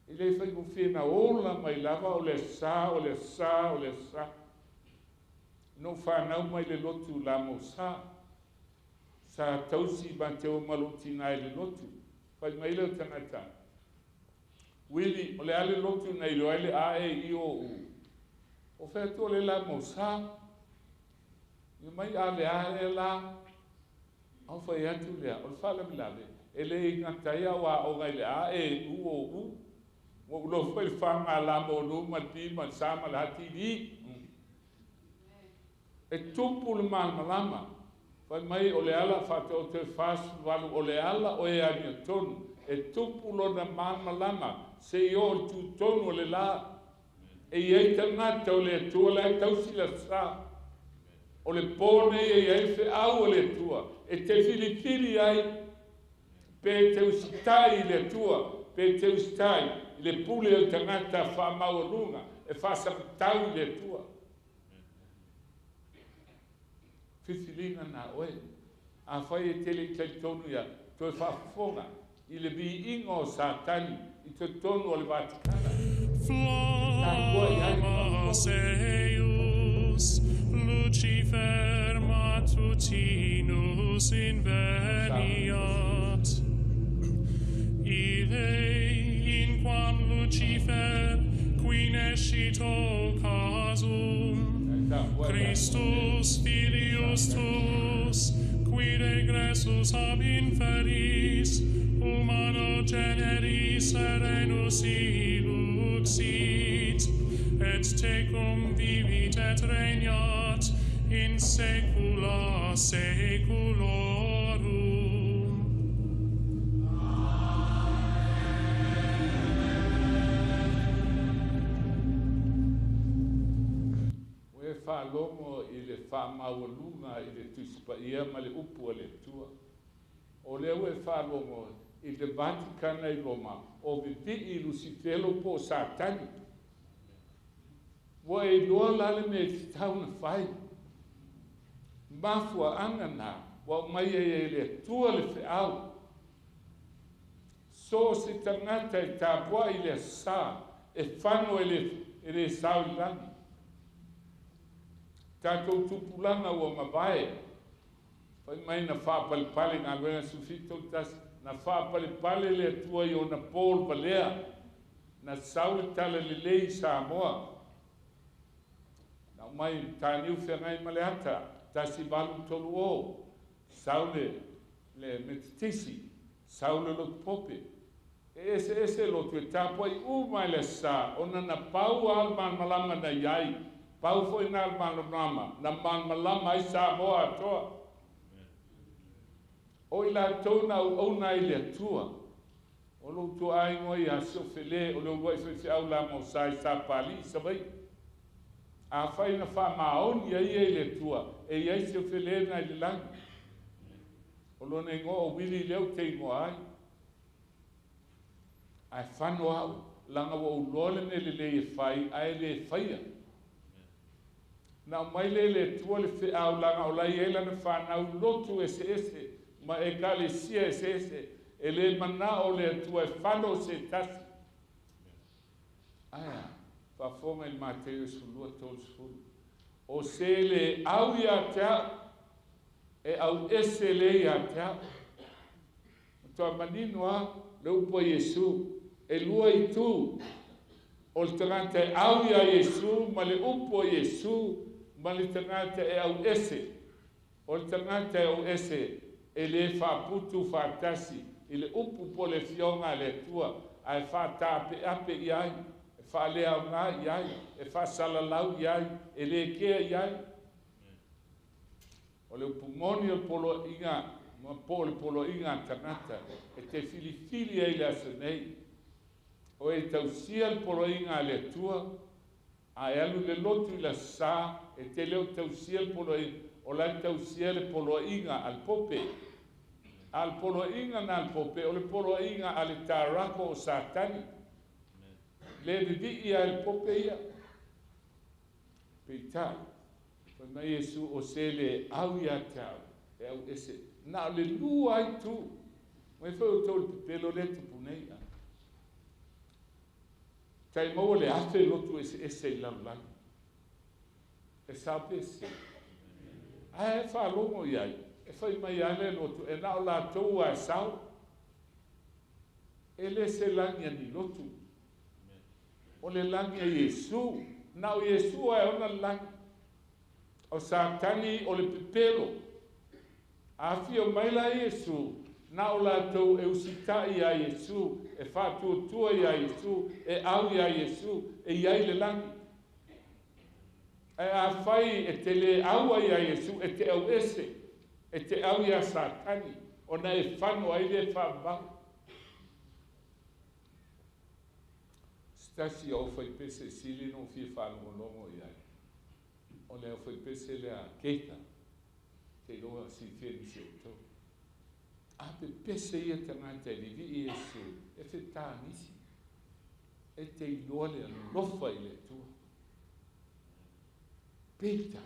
I le whaingofie na ola mai lava o le sa, o le sa, o le sa. No whanau mai le lotu la mo sa. Sa tausi ba te o malutina i le lotu. Whai mai leo tangata. Willie, o le ale lotu na ilo ele a e i o u. O whea tō le la mo sa. Ni mai a le a e la. Au whai atu lea, o le whala milave. E le i ngataia wa o ngai le a e u o u. Mo ulo whai whanga la mo nu ma ti ma sa ma la ti di. E tupu le malama. Whai mai o le ala whate o te whasu walu o le ala o e ania tonu. E tupu lo na malama. Se i o tu tonu o le la. E iei tangata o le tua lai tausi la sa. O le pone e iei FEAU o le tua. E te filifili ai. Pe te usitai le tua. Pe te usitai. Le pule o tangata wha maurunga. E whasapitau le tua. Fifilina na oe. A whai e tele i tai tonu ia. Toi whafonga. I le bi ingo sa tani. I te tonu o le Vaticana. Flamas eius, Lucifer matutinus inveniat. Ide in quam Lucifer qui nescito casum, Christus filius tuus, qui regressus ab inferis, humano generis serenus iluxit, et tecum vivit et regnat in saecula saeculorum. Ue whalomo I le whamaualunga I le tusipa ia ma le upu a le tua. O leo e whalomo I le Vaticana I Roma, o vivi I Lucifero po Satani. Wa e loa lale me tau na whai. Mafua angana, wa mai e le tua le FEAU. So se tangata I tāpua I le sa, e whano e le sau I langi. Tātou tupulanga ua mawae. Whai mai na whapalipale ngā wena sufito tas. Na whapalipale le tua I o na Paul Valea. Na sau tala le lei Samoa. Na mai tāniu whengai maleata. Tasi balu tolu o. Sau le metitisi. Sau le lotupope. Ese lotu e tāpua I umai le sa. Ona na pau alman malama na iai. Pau foi na malama. Na malama I Samoa atoa. O I la tona o na I le tua. O lo tua ai ngoi a sofele, o lo wai FEAU la mo sai sa pali sa vai. A fai na fa maon ia I le tua. E ia sofele na I le lang. O lo nei ngo o Willie leo te mo ai. Ai whano au. Langa wa ulole me le e fai, ai le faia. Na mai le tua le FEAU langa o lai e lana whanau lotu ese. Ma e kale sia ese, e le mana o le tua e whano se tasi. Aia, whafonga I Mateo sulua tolu sulu. O se le au ia tea, e au ese le ia tea. Toa maninoa, le upo Yesu, e lua I tu. O le tangata e au ia Yesu, ma le upo Yesu, ma le tangata e au ese. O le tangata e au ese, e le whaputu whatasi, I le upu po le fionga le tua, ai whatape ape iai, e whalea ngā iai, e whasalalau iai, e le kea iai. O le upumoni o polo inga, ma po le polo inga tangata, e te filifili e le asanei. O e tausia le polo inga le tua, a e alu le lotu I la sa, e te leo tausia le polo inga, o lai tausia le polo inga al pope. Al polo inga na al pope, o le polo inga al tarako o Satani. Le vivi ia al pope ia. Peitai, pa mai Yesu o se le au ia tau, e au ese. Na le lua ai tu, Mai fo tol pelo le tu nei. Tai mo le afe lo tu ese la la. E sabe se. Ai fa lo mo ia. E fai mai ale lo tu e na la tu a sau. Ele se langia ni lo tu. O le langia Yesu. Na o Yesu ai ona langia. O satani o le pepelo. Afio mai la Yesu. Na o lātou e usitai a Yesu, e whātua a Yesu, e au a Yesu, e iai le langi. E a whai e te le au a Yesu, e te au ese, e te au a satani, o na e whano ai le whābau. Stasi au whai pese sili no fie whāngo longo iai. O le au whai pese le a keita, te loa si whiri si o tau. A pe pese ia tangata li vi Yesu, e fe tā nisi, e te iloa le alofa i le tua. Peta,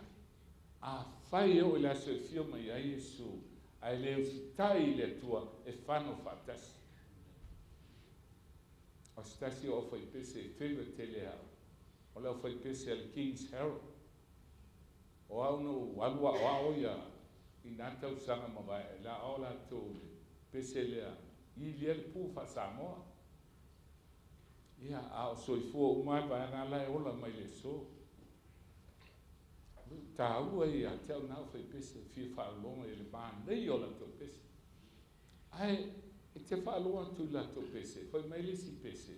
a whai o le aso e fio mai a Yesu, a le usitai i le tua, e whano whatasi. O stasi o whai pese e whewa tele au, o le o whai pese al King's Herald, o au no walua o ao ia, I nata usanga mawai, la ola tō pese lea, I lia le pūwha Samoa. Ia, a o soifua umai pa ngā lai ola mai le so. Tā ua I a teo nau whai pese, fia whaalonga I le maa nei ola tō pese. Ai, e te whaalonga tū la tō pese, whai mai le si pese.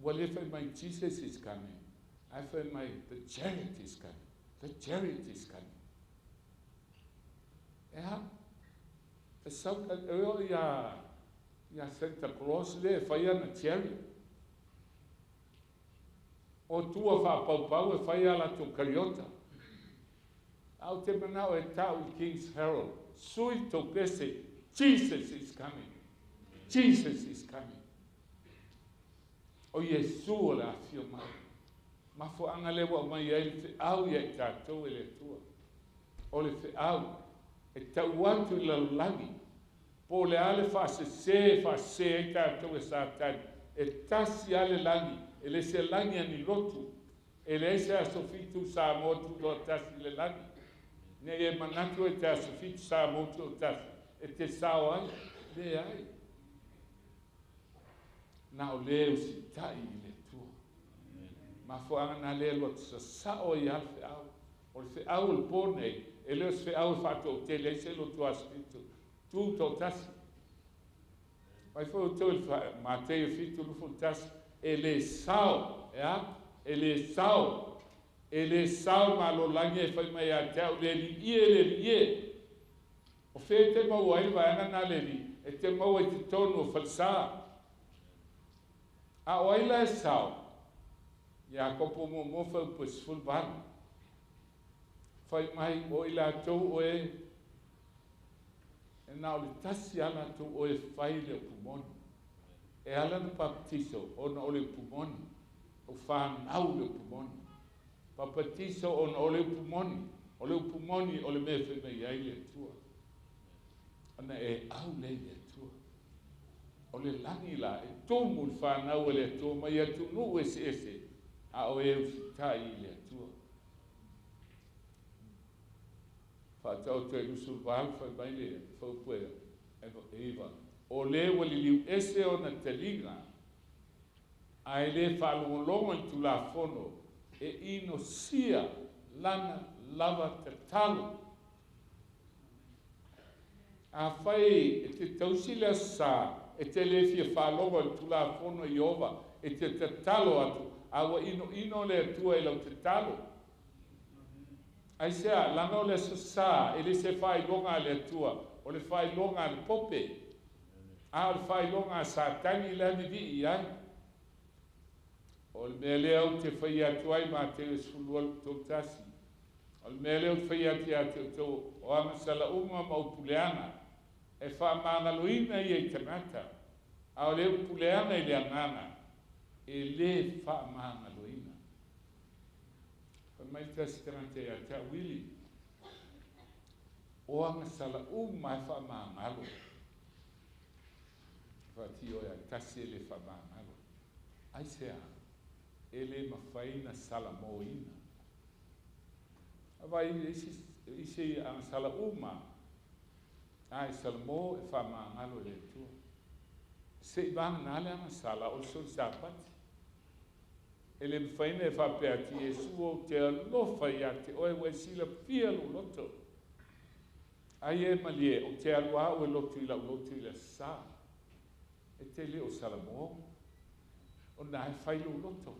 Well, if my Jesus is coming, I find the chariot is coming. The chariot is coming. Yeah. So, Santa Claus le fai na chariot. O tua fa pau e fai ala to kariota. Au te manao e tau King's Herald. Sui to pese, Jesus is coming. Jesus is coming. O Yesu o la fio mai. Ma fo anga lewa mai e le au e tātou e le tua. O le FEAU. E tau atu I la langi. Po le ale fa se e tātou e sātani. E tasi ale langi. E le se langi ani lotu. E le se a sofitu sa motu lo tasi le langi. Ne e manatu e te a sofitu sa motu o tasi. E te sao ai. Le ai. Na o leo si tai I le tua. Ma fo anga na leo lo tsa sao I al FEAU. O le FEAU le pōnei, e leo se FEAU whato o te le se lo tua spiritu. Tu to tasi. Mai fo o tau Mateo fitu lufo tasi. E le sao, ea? E le sao. E le sao ma lo langi e fai mai a tau le li ie. O fe te mau ai vai anga na le li. E te mau ai te tonu o falsaa. A oila e sao. Ia kopo mo fau pus full ban. Fai mai oila tau oe. E nao le tasi ala tau oe fai le pumoni. E ala na baptiso o na ole pumoni. O whanau le pumoni. Baptiso o na ole pumoni. O le pumoni o le mefe me iai le tua. Ana e au le le tua. O le langi la, e tōmu le whanau e le atua, mai atu nu ese, a o e usitai I le atua. Whātau te rusul wālu whai mai le, whaupue, Eva. O le wali liu ese o na telinga, a e le whalongolonga I tu la whono, e ino sia lana lava te talo. A whai, e te tausila sa, e te le fia whālonga I tu la whono I ova, e te talo atu, awa ino le atua e lau te talo. Ai sea, langa o le sasa, e le se whai longa le atua, o le whai longa le pope, a o le whai longa sa tangi la ni vi I ai. O le mea lea au te whai atua I ma te sulua tō tasi. O le mea lea au te whai atua tō o amasala uma ma upuleana, e whaamangaloina I e tangata, a o le upuleana I le angana, e le whaamangaloina. Mai tasi tangata ia ta Willie. o anga sala mai whamangalo. Whati o ia tasi le whamangalo. Ai sea, ele mawhaina sala moina. Awai isi ang sala ai sala mo e whamangalo le tua. Se bang nale ang sala o sol sapati. Ele mawhaina e whapeati e suo te alofa ia te oe we sila pia lo loto. Ai e malie o te alua o e lotu ila sa. E te leo sala mo. O na e whai lo loto.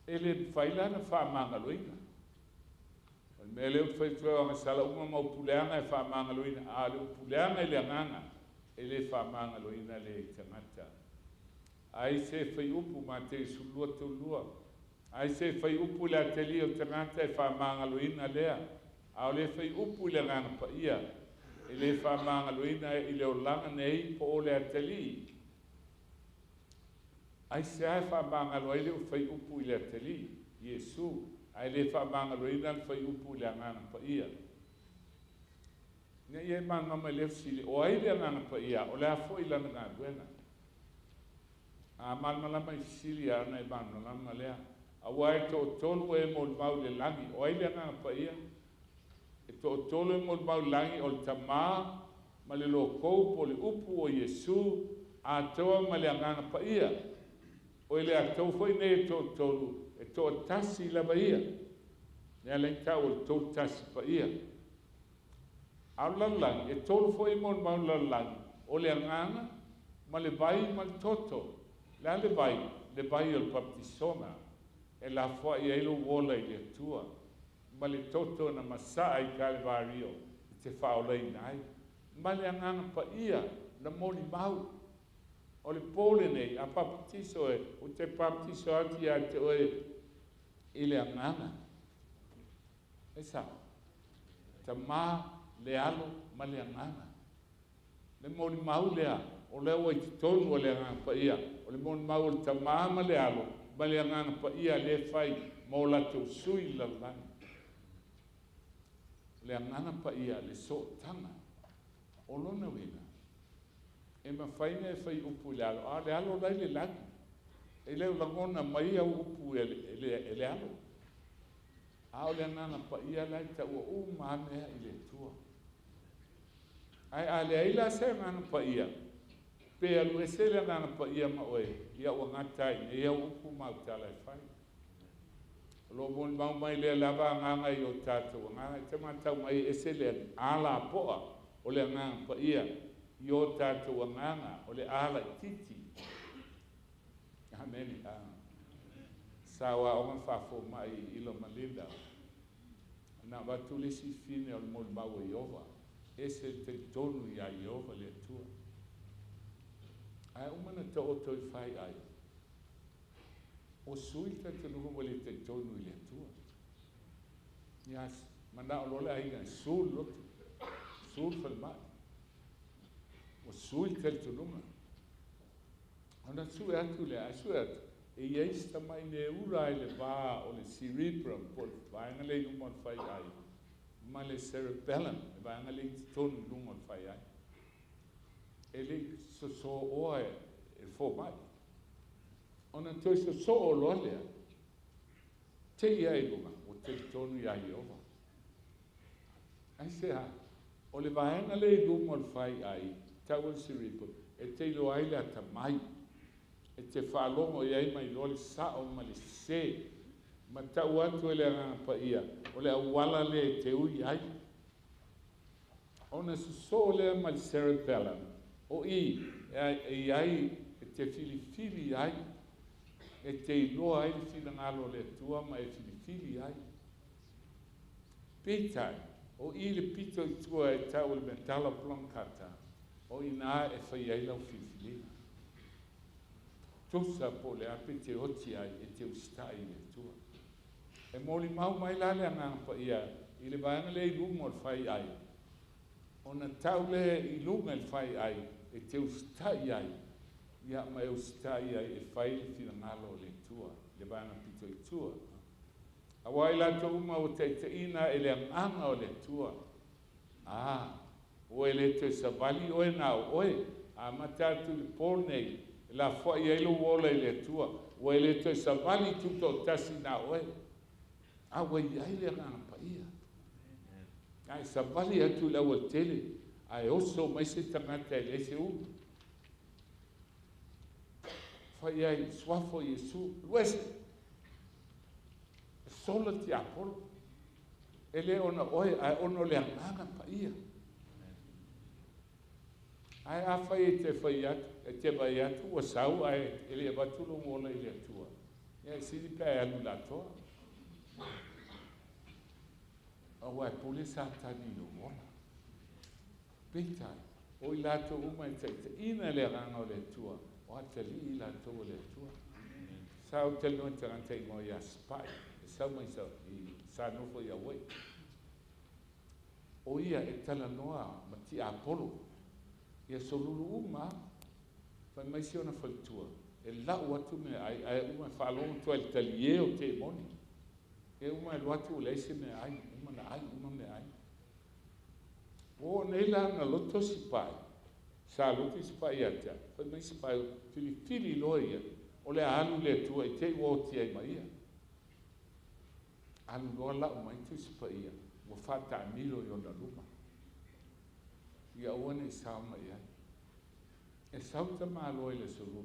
Ele whaila na whamangalo ina. Me leo fai tua nga sala mau puleanga e whamangalo ina. A leo puleanga e leanganga. Ele whamangalo ina le tangata. Ai se fai upu ma te sulua te ulua. Ai se fai upu le ateli o tangata e whamangalo ina lea. A le fai upu le nganga pa ia. Ele whamangalo ina i leo langa nei po o le ateli. Ai se ai whamangalo ai leo fai upu i le ateli. Yesu. Ai le whamangalo ina fai upu le nganga pa ia. Nga ia mama le sili o ai le nganga pa ia. O le afo i lana ngā duena. A malmalama i sili ana i malmalama lea. A wai to tolu e mo mau le langi. O ai le nganga pa ia. E to tolu e mo mau langi o le tamā. Ma le lo kou po le upu o Yesu. A toa ma le nganga pa ia. O le a tau foi ne to tolu. E to tasi lava ia. Nea le tau o to tasi pa ia. Au lalang, e tolu foi mo mau lalang. O le nganga. Ma le vai ma le toto. La le vai o baptisoma, e la fua i eilu wola i le tua, ma le toto na masa i Calvario, i te whaolei nai, ma le anganga pa ia, na moli mau, o le pole nei, a baptiso e, o te baptiso ati a te oe, i le anganga. E sa, ta ma le alo, ma le anganga. Le moli mau lea, o leo i te tonu o le anganga pa ia, o le mon mau le tamama le alo, ma le anganga pa ia le fai, mo la tau sui la lani. Le anganga pa ia le so tanga, o lona wina. E ma faina e fai upu le alo, a le alo lai le lani. E leo langona mai au upu e le alo. A o le anganga pa ia lai ta ua mamea i le tua. Ai a le aila se anganga pa ia. Pe alu e se le anganga pa ia ma oe. Ia ua ngatai, e ia upu mau tala e fai. Lo mon mau mai le lava anganga i o tātou. Anganga i te matau mai e se le ala poa. O le anganga pa ia. I o tātou anganga. O le ala i titi. Ameni. Sawa o ngafafo mai ilo malinda. Na watu le si fine o le mon mau e ova. Ese te tonu ia i ova le tua. Ai umana te oto i whai ai. O sui te nunga wale te tonu i le tua. Yes, mana o lole ai ngai sul lotu. Sul whal mai. O sui te nunga. Ona sui atu le, ai sui atu. E ieista mai ne ura ai le vā o le cerebrum, po le vaenga le nunga whai ai. Ma le cerebellum, le vaenga le tonu nunga whai ai. Ele so oa e fo mai. Ona toi so o loa lea. Te ia i lunga, o te tonu ia i ova. Ai se ha, o le vaenga le i lunga o whai ai, tau al siripo, e te ilo ai le ata mai. E te whalongo i ai mai loli sa o ma le se. Ma tau atu e le anganga pa ia, o le awala le te ui ai. Ona so le ma le cerebellum. O ai e te filifili ai, e te iloa ai le fila ngalo le tua, ma e filifili ai. Pitai, o le pito i tua e tau le mentala plankata, o nā e whai ai lau filifilina. Tosa po le ape te oti ai e te ustai le tua. E moli mau mai lale anganga pa ia, i le vaenga le i lunga o whai ai. Ona tau le i lunga il whai ai, e te ustai ai, ia mai ustai ai e whai le fina ngalo le tua, le vana pito i tua. A wai la tau uma o te ina e le anganga o le tua, o le te savali o na oe a matatu le pone la fo ia lo wola le tua o le te savali tu to tasi na oe a o ia le na pa ia ai savali atu la o tele ai oso mai se tangata le se u fa ia swafo Yesu wes solo ti apolo ele ona oe ai ono le ngana pa ia ai a fai te fai atu e te vai atu o sau ai ele batulu mola ile atua ia siri pe anu la toa au ai pule sa tani no mola pita o ila to uma te ina le ranga o le tua o te li ila to le tua sau te no te ante mo ia spai sau mai sa no foi a wei o ia e tala noa ma ti apolo ia solulu uma fai mai si ona faltua e lau atu me ai uma whalonga tua el talie o te moni e uma elu atu leise me ai uma na ai uma me ai o neila na loto si pai sa loto si pai atia fai mai si pai fili loia o le alu le tua i te o ti ai mai ia alu loa lau mai tu si pai ia o fata amilo i ona luma ia ua nei sao mai ai e sau ta malo i le suru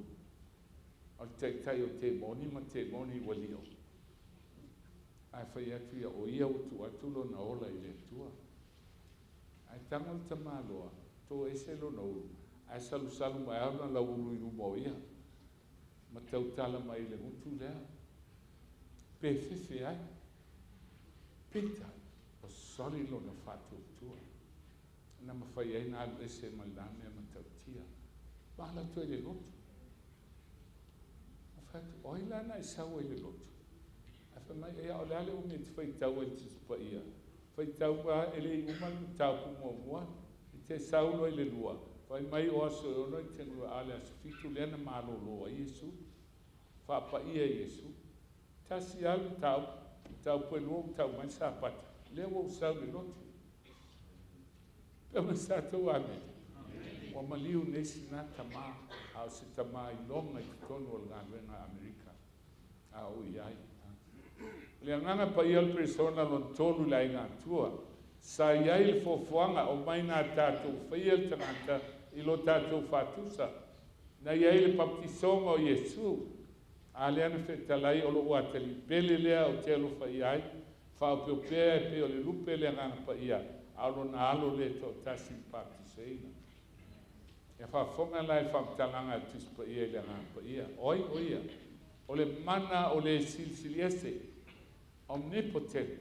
o te tai o te moni ma te moni walio ai fai atu ia o ia utu atulo na ola i le tua ai tango ta malo to e se lo no ai salu mai ana la ulu i rumo ia ma tau tala mai le utu lea pe fefe ai pita o soli lo na fatu tua na mawhai ai nā ese malame ma tautia. Mahala tu e le lotu. A whatu, oi lana e sau e le lotu. A whamai e ao leale o me te whaitau e te supa ia. Whaitau wa e le uman tau kumua mua. I te saulo e le lua. Whai mai o aso e ono i te ngua ale aso fitu lena malo loa Iesu. Whapa ia Iesu. Tasi alu tau pue lua tau mai sa pata. Lea wau sau le lotu. Pema sa tau ame. Wa maliu nesi na tama au se tama i longa i tonu al ngāwenga Amerika. A o iai. Le ngana pa ial persona lon tonu lai ngā tua. Sa iai le fofuanga o mai nā tātou whaial tangata i lo tātou whātusa. Na iai le baptisonga o Iesu. A le ana whetalai o lo uatali pele lea o te alo whaiai. Whao peo pea e peo le lupe le ngana pa ia. Alo na alo le to tasi baptiseina. E whafonga lai whamtalanga tuspa ia le ngana pa ia. Oi oia. O le mana o le silsiliese. Omnipotent.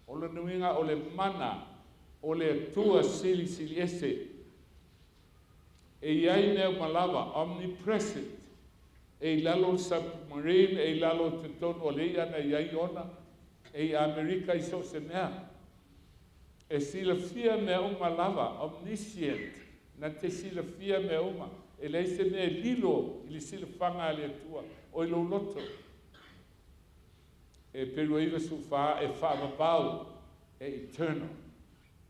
O le nuinga o le mana o le tua silsiliese. E iai neo malawa. Omnipresent. E lalo submarine. E lalo tuton o le iana iai ona. E Amerika iso se mea. E sila fia mea uma lava. Omniscient. Na te sila fia mea uma. E lei se mea lilo. Ili sila whanga ale tua. O ilo loto. E peru iwa su wha e wha mapau. E eternal.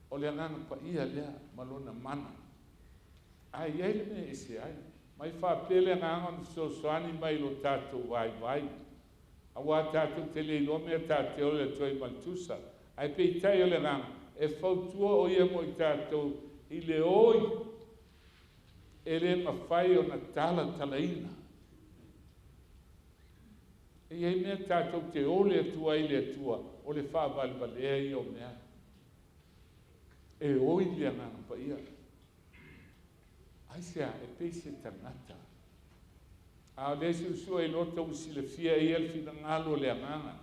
O le angana pa ia lea. Malona mana. Ai ele me ese ai. Mai wha pele angana so soani mai lo tātou vai. Awa tātou te le ilo mea tātou le toi maltusa. Ai pe tai o le angana. E whautua o ia mo i tātou i le oi. E le mawhai o na tala talaina. E ei mea tātou te ole atua i le atua. O le whaavalibalea i o mea. E oi le angana pa ia. Ai sea, e peise tangata. A lesi usua i lota usi le fia i elfi na ngalo le angana.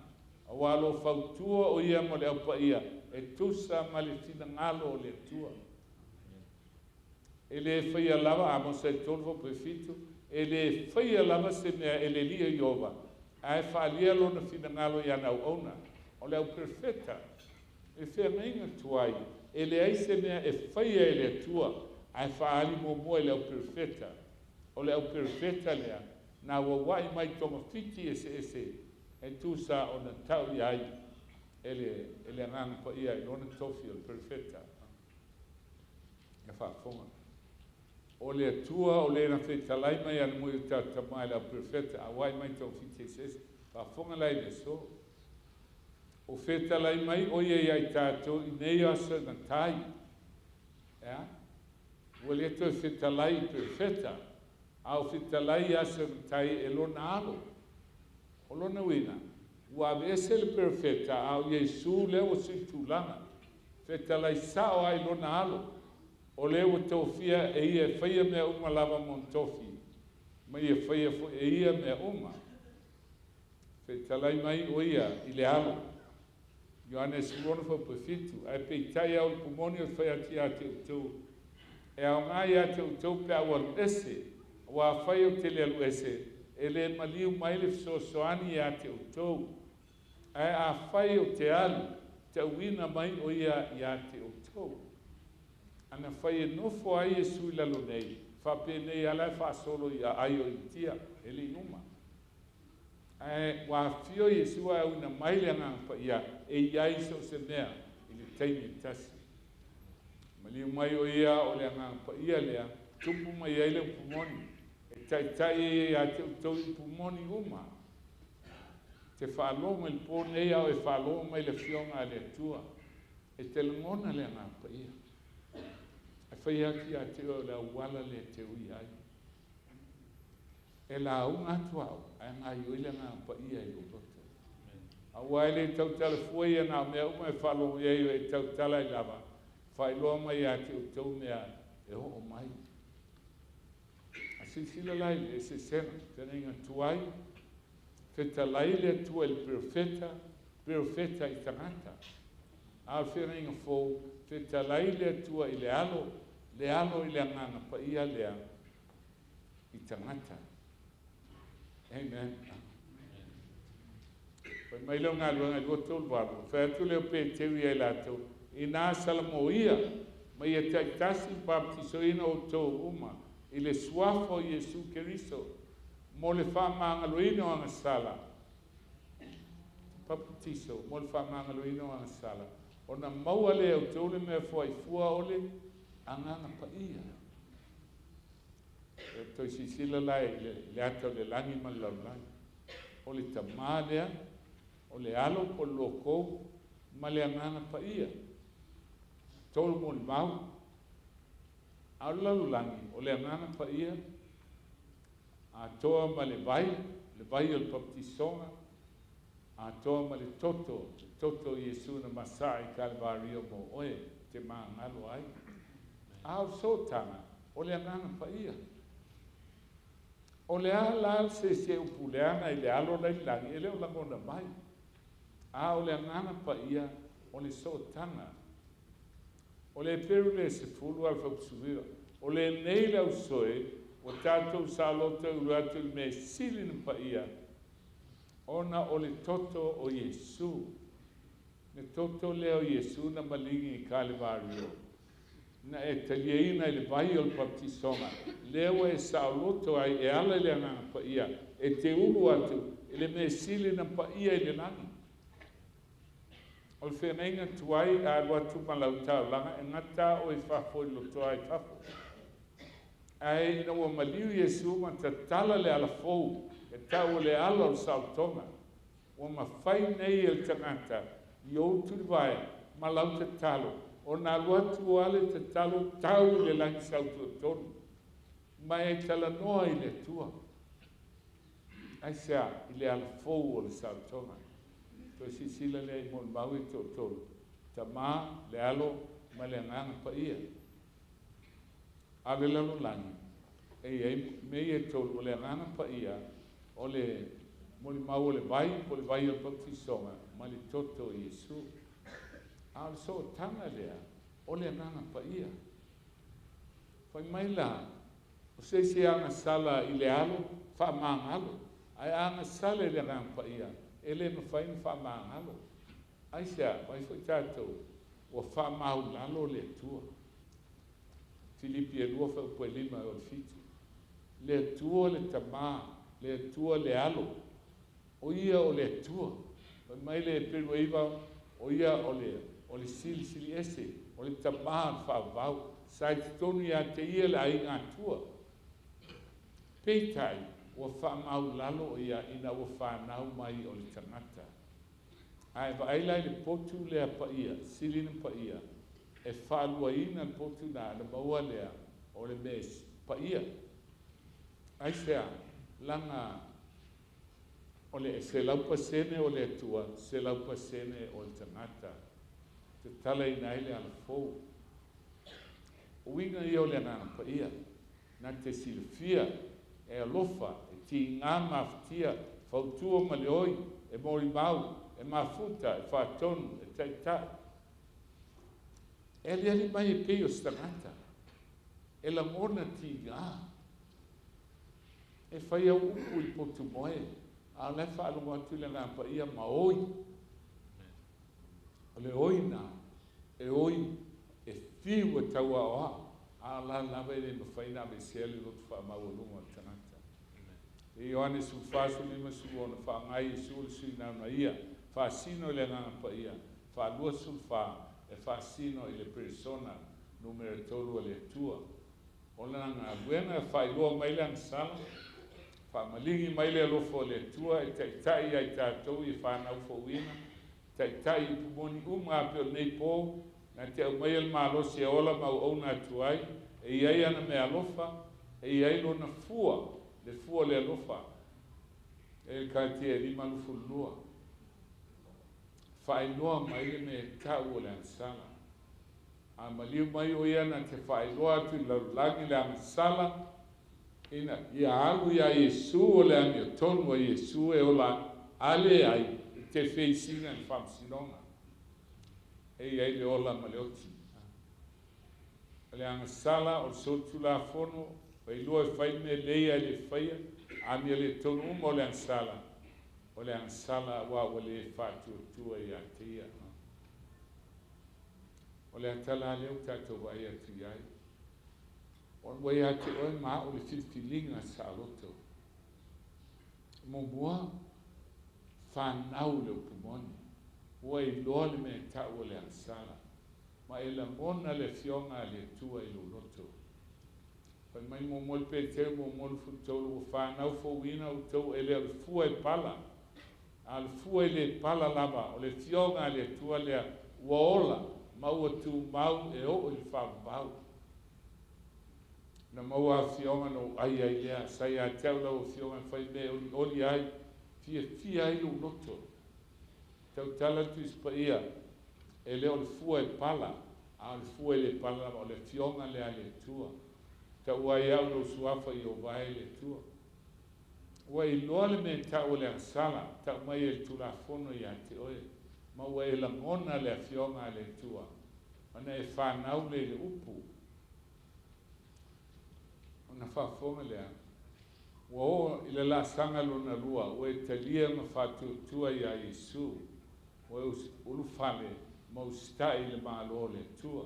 A walo whautua o ia mo le au pa ia. E tusa ma le fina ngalo o le tua. E le whaia lava, amo sa e tolvo pe fitu, e le whaia lava se mea e le lia iova. A e whaalia lona fina ngalo i anau ona. O le au perfeta. E whea meinga tuai. E le ai se mea e whaia e le tua. A e whaali mo e le au perfeta. O le au perfeta lea. Na wawai mai tonga fiti ese. E tusa o na tau i ai. Ele nganga pa ia i lona tofi al perfetta. e whaafonga. O le atua o le na whetalai mai ana mui ta tamai la perfeta a wai mai tau fite ses whaafonga lai le so. O whetalai mai o ia ai tātou i nei asa na tai. Ea? O le atua whetalai perfeta au whetalai asa na tai e lona alo. O lona wina. Ua vese le perfeta au Yesu leo sui tūlanga. Whetalai sao ai lona alo. O leo tofia e ia whaia mea uma lava mon tofi. Mai e whaia e ia mea uma. Whetalai mai o ia i le alo. Ioannes urona wha pafitu. Ai peitai au pumoni o whaia ti a te utau. E au ngai a te utau pe awal ese. Wa whaia o te lelu ese. E le maliu mai le fsosoani a te utau. Ai a whaia o te alu. Te uina mai o ia i a te utau. Ana whai e nofo ai e sui lalo nei. Whape nei ala e whaasolo i a aio i tia. E li numa. Wa fio i e sua au ina maile anga ia. E iai so se mea. I le teimi tasi. Maliu mai o ia o le anga ia lea. Tupu mai ai le pumoni. E tai e a te utau i pumoni uma. Te whaalonga il pō nei au e whaalonga mai le fionga le tua. E te lungona le anga ia. Whai aki a te o la wala le te ui ai. E la unga atu au, ai ngā ioile ngā pa ia i o roto. A wai le tau tala fuai ana mea uma e whalo iei e tau tala i lava. Whai loa mai a te o tau mea e ho mai. A sisila lai le se sena, tena inga tuai. Feta lai le tua il perfeta i tangata. A whina inga fōu, feta lai le tua i le alo i le anganga pa ia lea i tangata. Amen. Pai mai leo ngā luanga i goto ulwaru. Whai atu leo pe tewi ai lātou. I nā salamo ia. Mai e taitasi baptisoina o tō uma. I le suafo i Jesu Keriso. Mo le whamangaloina o anga sala. Baptiso. Mo le whamangaloina o anga sala. O na maua le au tōle mea fua i fua ole. Anganga pa ia. E toi sisila lai le atau le langi malau lai. O le tamā lea, o le alo po loko, ma le anganga pa ia. Tolu mo le mau. Au lalu langi, o le anganga pa ia. A toa ma le vai o le baptisonga. A toa ma le toto Yesu na masai kalvario mo oe, te maa ngalo ai. Au sotanga, o le anganga pa ia. O le ala se upuleana i le alo lai langi, e leo langona mai. A o le anganga pa ia, o le sotanga. O le peru le se fulu al whapsuvira. O le nei lau soe, o tātou sa lota uruatu i me silina pa ia. Ona o le toto o Yesu. Me toto leo Yesu na malingi i Kalivario. Na e talieina i le vai o le baptisonga. Leo e sauloto ai e ala i le anganga pa ia. E te ulu atu, e le me silina pa ia i le nangi. O le wheneinga tuai a watu malau tau langa, e ngata o e whafo i loto ai whafo. Ai ina ua maliu Yesu ma ta tala le ala fou, e tau le ala o sautonga. Ua ma whai nei el tangata, i outu li vai, malau te talo. O nā luatu ale te talo tau le langi sautu tonu. Mai e tala noa i le tua. Ai sea, i le ala fou o le sautonga. Toi sisila le i mon maui tō tolu. Ta mā, le alo, ma le nganga pa ia. A le lalo langi. Mei e tolu o le nganga pa ia. O le moli mau o le vai o le baptisonga. Ma le toto i Yesu. A le so tanga lea. O le nganga pa ia. Fai mai la. O se anga sala i le alo, wha maanga alo. Ai anga sala i le nganga pa ia. Ele no fai no fa mangalo. Ai sea, vai foi tātou. O fa mau lalo le tua. Filipi e lua fa po lima o fitu. Le tua le tamā, le tua le alo. O ia o le tua. Mai le peru iwa, o ia o le sili ese. O le tamā fa vau. sai te tonu ia te ia le ai ngā tua. Peitai, ua whaamau lalo ia ina ua whanau mai o le tangata. Ai wa ailai le potu lea pa ia, silina pa ia, e whaalua ina le potu na le maua lea o le mes pa ia. Ai sea, langa o le se laupa sene o le atua, se laupa sene o le tangata. Te tala ina ele ala fou. Uinga ia o le anana pa ia, na te silfia, e alofa, e ti ngā maftia, fautua ma le oi, e mori mau, e mafuta, e whaatonu, e taitai. E le ali mai e pei o stangata, e la mona ti ngā. E whai au upu i potu moe, a le whaalunga atu le ngā pa ia ma oi. O le oi nā, e oi, e fiu e taua oa, a la lawa e le mawhaina me seali lotu wha maulunga o tangata. E Ioane su whasu lima su ona wha ngai e su le sui nauna ia, wha sino le ngā pa ia, wha lua su wha, e wha sino i le persona numero tolu o le tua. O le ngā buena e wha ilua mai le sala, wha malingi mai le alofo o le tua, e taitai ai tātou i whanau fo wina, taitai i pumoni uma apeo nei pō, na te au mai al malosi e ola mau au na tuai, e iai ana me alofa, e iai lo na fua le alofa, e ka te e lima lufu lua. Whaeloa mai le me tau o le ansala. A maliu mai o ia na te whaeloa atu i laulangi le ansala, ina, ia alu ia Yesu o le ami o tonu a Yesu e ola ale ai, te wheisinga ni whamsinonga. E ai le ola ma le oti. Le anga sala o sotu la fono, pai lua e whai me leia le whaia, ami le tonu uma o le anga sala. O le anga sala wa o le whatu tua i a tia. O le atala leo tato wai atu iai. O wai atu oe maa o le filfilinga sa aloto. Mo mua, whanau leo pumoni. Ua i loa le me tau o le ansala. Ma e la mona le fionga le tua i lo loto. Pai mai mo mol pe te mo mol futolo o whanau fo wina o tau e le al fua e pala. Al fua e le pala lava o le fionga le tua le ua ola. Mau atu mau e o i whambau. Na mau a fionga no ai ai lea. Sai a tau lau fionga whai me oli ai. Fia ai lo loto. Tau tala tu ispa ia, e leo le fua e pala, a le fua e le pala, o le fionga le a le tua. Tau ai au no suafa i o vai le tua. Ua i loa le me tau le ansala, tau mai e tula fono i a te oe, ma ua e la ngona le a fionga le tua. Ana e whanau le le upu. Ona whafonga le a. Ua o i le la sanga lona lua, ua e talia ma whatu tua i a Yesu. Ua ulu whale ma ustai le malo le tua.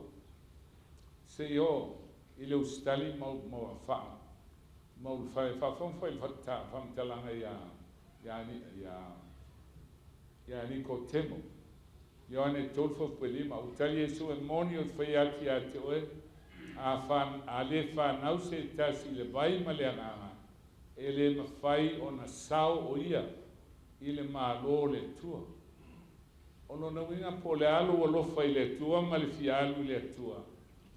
Se o i le ustali ma wha. Ma ulu whale whawhawha i whamtalanga ia niko temo. Ioane tolfo pelima. Utali Yesu e moni o whai ati a te oe. A le whanau se tasi le vai ma le anganga. E le mawhai o na sao o ia. I le malo le tua. Ono na winga po le alu o lofa i le tua ma le fialu i le tua.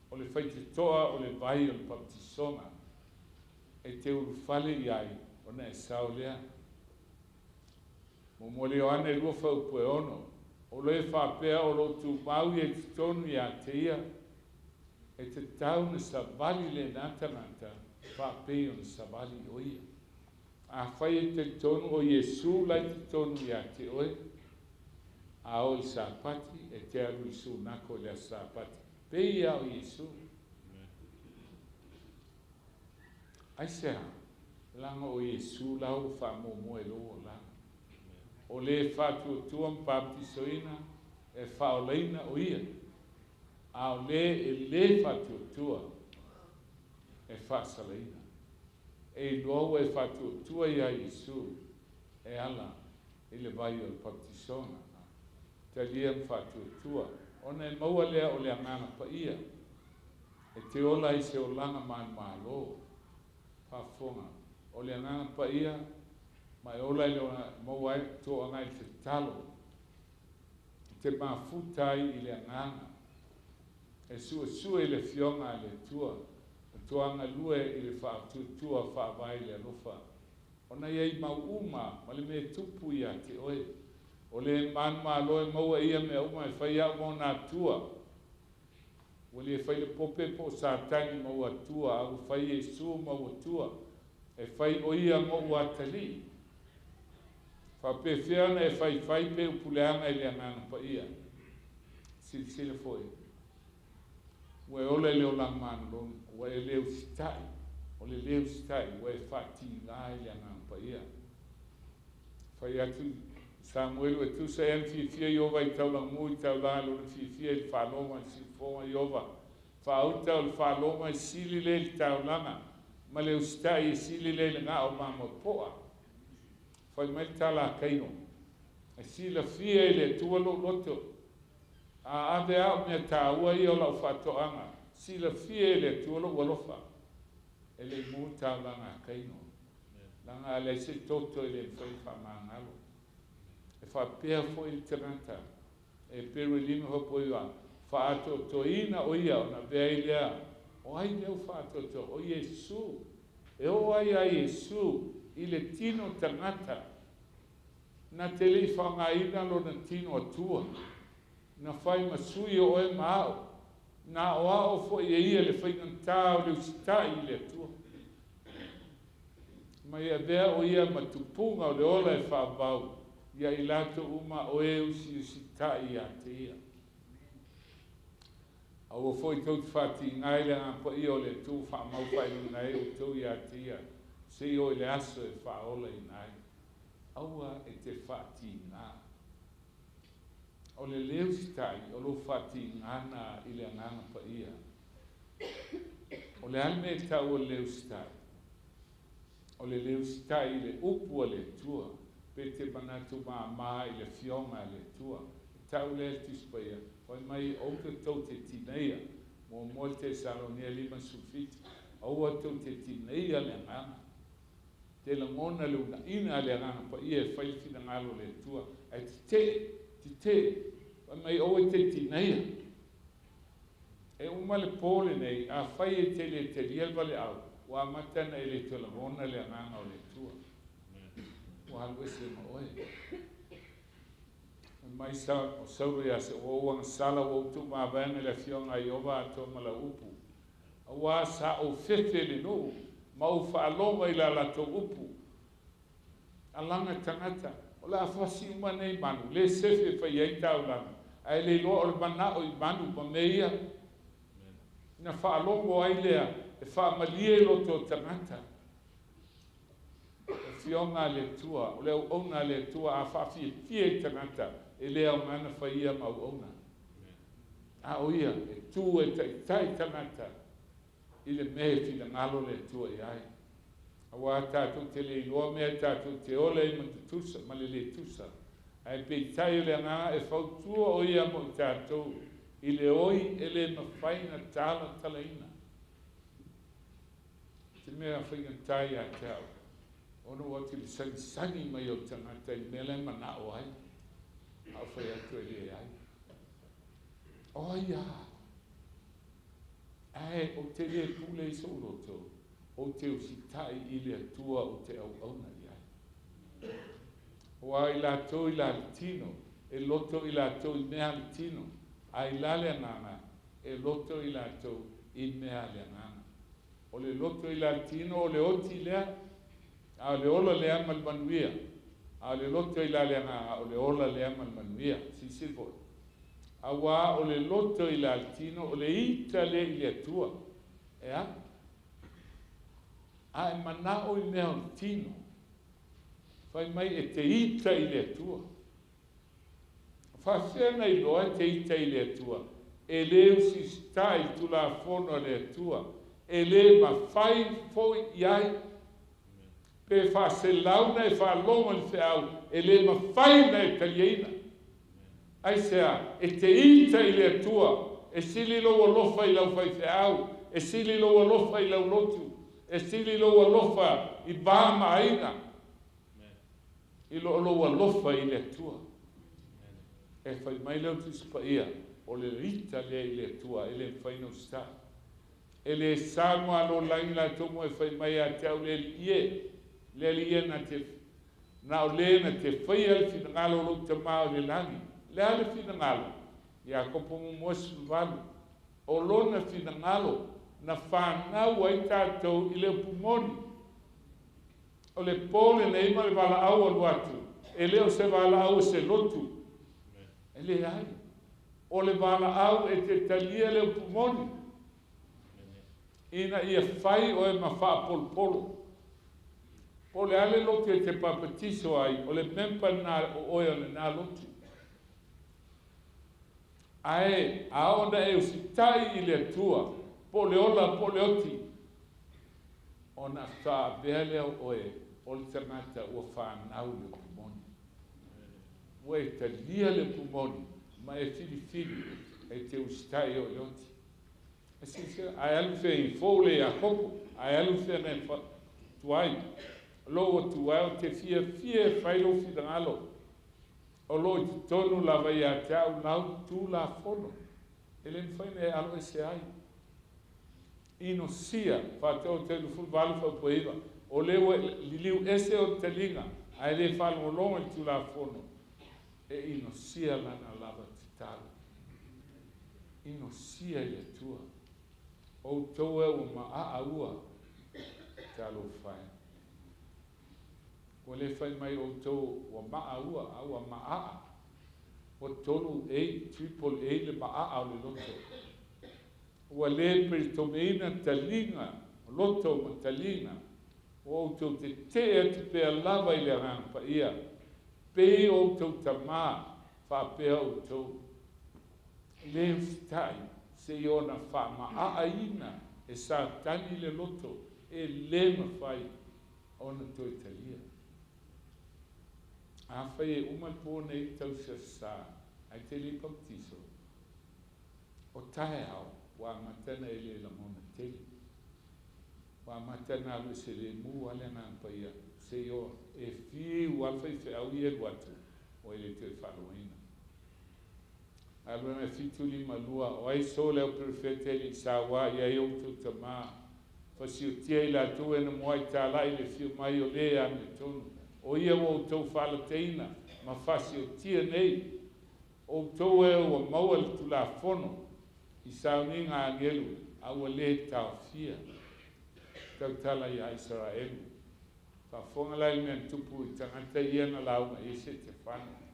O le whaite toa o le vai o le baptisonga. E te urufale iai o na e sao lea. Mo mole o ane lua whaupu e ono. O le whapea o lo tu mau i e tonu i a te ia. E te tau na savali le natanata. Whapea o na savali o ia. A whai e te tonu o Yesu lai te tonu i a te oe. A o i sapati e te alu i su nako le a sapati. Pei a o Yesu. Ai sea, langa o Yesu lau wha mo e loo langa. O le whatu tuam baptisoina e whaoleina o ia. A o le whatu tua e whasaleina. E loa e whatu tua i a Yesu e ala i le vai o baptisona. Te lia mwhatu tua. Ona e maua lea o le angana pa ia. e te ola I se olanga malo, whafonga, o le nganga pa ia, mai ola I leona mawai to anga I te talo, te mafutai I le nganga, e sua I le fionga I le tua, tuanga lue I le whaatua whaavai le alofa. Ona iei mauuma, ma le me tupu ia te oe. O le manma aloe maua ia me uma e whai au mo nā tua. Wali e whai le pope po sātani maua tua, au whai e su maua tua. E whai o ia mo ua tali. Whape whiana e whai pe upuleanga I le angana pa ia. Sile foi. Ue ole leo lang manu, ue leo sitai. Ole leo sitai, ue whati ngai le angana pa ia. Whai atu Samuel e tu se en fifia Iova I tau lang mui tau lalo na fifia I whaloma si fonga Iova. Whauta o le whaloma I sili le li tau langa. Ma leo sitai I sili le li ngā o mama poa. Whai mai tala kaino. E sila fia I le tualo loto. A ave au mea tāua I o lau whatoanga. Sila fia I le tualo walofa. E le mu tau langa kaino. Langa le se toto I le whai whamangalo. E whapea foi I tangata. E peru lima hopo iwa. Whaato to ina o ia o na vea I lea. O ai leo whaato to o Yesu. E o ai a Yesu I le tino tangata. Na te li whanga ina lo na tino atua. Na whai masui o e maao. Na o ao foi e ia le whaingantā o le usitai I le atua. Mai a vea o ia matupunga o le ola e whaabau. Ia I lato uma o e usitai a te ia. Au o foi tau te whati ngai le ngā I o le tū whaamau whai nai o tau I a te ia. Se o le aso e whaola I nai. Aua e te whati ngā. O le leo sitai, o lo whati ngana I le ngana pa ia. O le alme e tau o leo sitai. O le leo sitai I le upu o le tua. Pe te manatu maa I le fionga le tua. Tau le tispaia. Oi mai o te tau te tineia. Mo te Salonia lima sufiti. Aua tau te tineia le ngana. Te langona le una ina le ngana pa ia e whaifina ngalo le tua. Ai te. Oi mai o te tineia. E uma le pole nei. A whai e te le te lielva le au. Wa matana e le te langona le ngana o le tua. Wa halwese ma oe. Mai sa o sauru ia se o wang sala o tu ma vanga le fionga Iova ato mala upu. Awa sa o fefe le no. Ma o whaalonga I la lato upu. Alanga tangata. O la awhasi uma nei manu. Le sefe whai ei tau langa. Ai le loa o le mana o I manu pa meia. Na whaalongo ai lea. E whaamalie loto tangata. Fionga le tua. O le ona le tua a whawhie fie tangata. E lea o mana whaia mau ona. A o ia, e tū e tai tangata. I le mehe fina ngalo le tua I ai. A wā tātou te le iloa mea tātou te ole I matutusa, ma le tusa. Ai pe tai le ngā e whautua o ia mo I tātou. I le oi e le mawhaina tāla talaina. Te mea whainga tai a tau. Ono wati le sangi mai o tangata I mele mana o ai. Au whai atu e le ai. Oia. Ai, o te le pule I sauroto. O te usitai I le atua o te au auna I ai. O ai la to I la latino. E loto I la to I mea latino. Ai la le anana. E loto I la to I mea le anana. O le loto I la latino o le oti lea. A le ola lea malmanuia. A le loto I la leanga o le ola lea malmanuia. Si silvo. A wā o le loto I la altino o le ita le I le atua. Ea? A e mana o I mea o tino. Whai mai e te ita I le atua. Whawhiana I loa te ita I le atua. E leo si stai tu la fono le atua. E le ma whai foi iai. Pe fa se launa e fa longa le FEAU e le ma faina e taliena. Ai sea, e te ita I le atua, e sili lo lofa I lau fai FEAU, e sili lo alofa I lau lotu, e sili lo alofa I vā maaina, I lo alofa I le tua. E whai mai leo tu sipaia, o le rita lea I le tua, e le whaino sta. E le sāngua lo langi la tomo e whai mai a te au le lie na te, na o le na te whai ale fina ngalo lo te mao le langi, le ale fina ngalo, ia kopongo mosu valu, o lona fina ngalo, na whanau ai tātou I le pumoni. O le pole nei ma le wala au alu atu, e leo se wala au se lotu, e le ai. O le wala au e te talia le pumoni. Ina ia whai o e mawha polo polo. O le ale lotu e te papatiso ai, o le mempa na o oe o le nā lotu. Ae, aonda e usitai I le tua, po le ola, po le oti. O na wha bea leo oe, o le tangata ua whanau le pumoni. Ua e talia le pumoni, ma e fili e te usitai o le oti. Ai alu fe I fōle a koko, ai alu fe ne tuai. Lo tuai o te fia whailo whidangalo. O lo I tonu lava I a te au nau tū la fono. E le mwhaine e alo e se ai. Ino sia, whateo te lufu valu whaupoiwa. O lewa liliu ese o te linga, ai le whalo longa I tū la fono. E ino sia lana lava te talo. Ino sia I le tua. O tau e o maa ua talo whae. Ko le whai mai o tau o maa ua, aua maa. O tolu e, triple e le maa au le loto. Ua le peritomeina talinga, loto ma talinga. O tau te atu pea lava I le rampa ia. Pe o tau tamaa, whapea o tau. Le ustai. Se iona wha maaina e sa tani le loto e le mawhai o na toi talia. A whai e umapo nei tau sa ai te li pautiso. O tae au, wa matana e le la mona teli. Wa matana alu se le mu ale na mpaia. Se io e FEAU alwhai FEAU I e watu o e le te whaloina. Alua me fituli malua, o ai so leo perfete li sawa I ai o tu tama. Fasio tia I la tu e na moai ta lai le fiu mai o le a me tonu. O ia o tau whalateina, ma fasio tia nei. O tau e o maua le tu la fono. I sauni ngā angelu, aua le tau fia. Tau tala I a Israelu. Ka fonga lai mea tupu I tangata ia na launga I se te whana.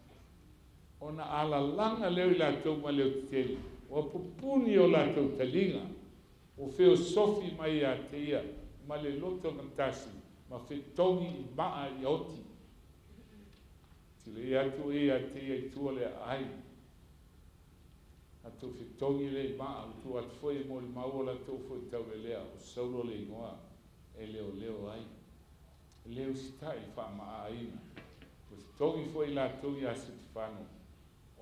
Ona ala langa leo I lātou ma leo teli. O pupuni o lātou talinga. O feo sofi mai a te ia. Ma le loto ngantasi. Ma whetongi I maa I oti. Tile I atu e a te ia I tua le ai. Atu whetongi le I maa. Tu atu foi mo I maua lātou foi tau le lea. O saulo le ingoa. E leo ai. Leo stai wha maa aina. O whetongi foi lātou I asiti whano.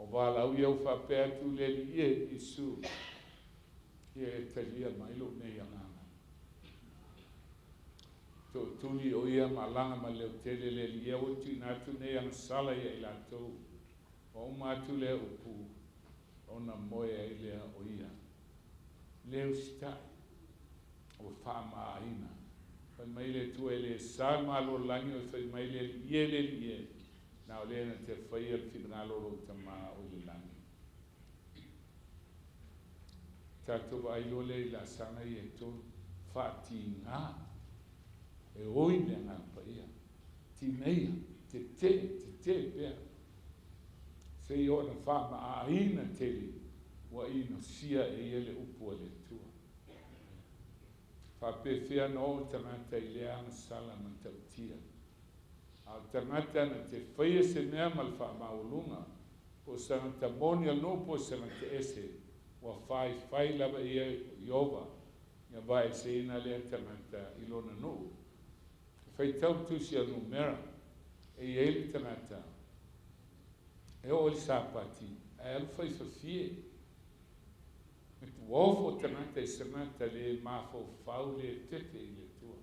O wala au iau whapea tu le li e isu. Ia e talia mailo nei anganga. To tuli o ia malanga ma leo tele le li e o tu natu nei ang sala ia I lātou. O umatu le upu. O na moe ai lea o ia. Leo stai. O whaama aina. Whai mai le tu e le sa malo langi o whai mai le li e. Na o lena te whaia whingalo ta maa o le langi. Tātou ai lole I la sanga I e tō whaati ngā. E oine ngā paia. Ti meia, te pēr. Se I ona whaama a aina teli, wa ino sia e ele upu le tua. Whape whia no tangata I le anga sala man tautia. A tangata na te whaia se mea mal wha maulunga, po sangata moni no po sangata ese, wa whai lava I Iova, ia vai se ina lea tangata ilona no. Whai tau tusi anu mera, e ele tangata, e o li sapati, e al whai whawhie. Wofo tanata I sanata le mafo fau le tete I le tua.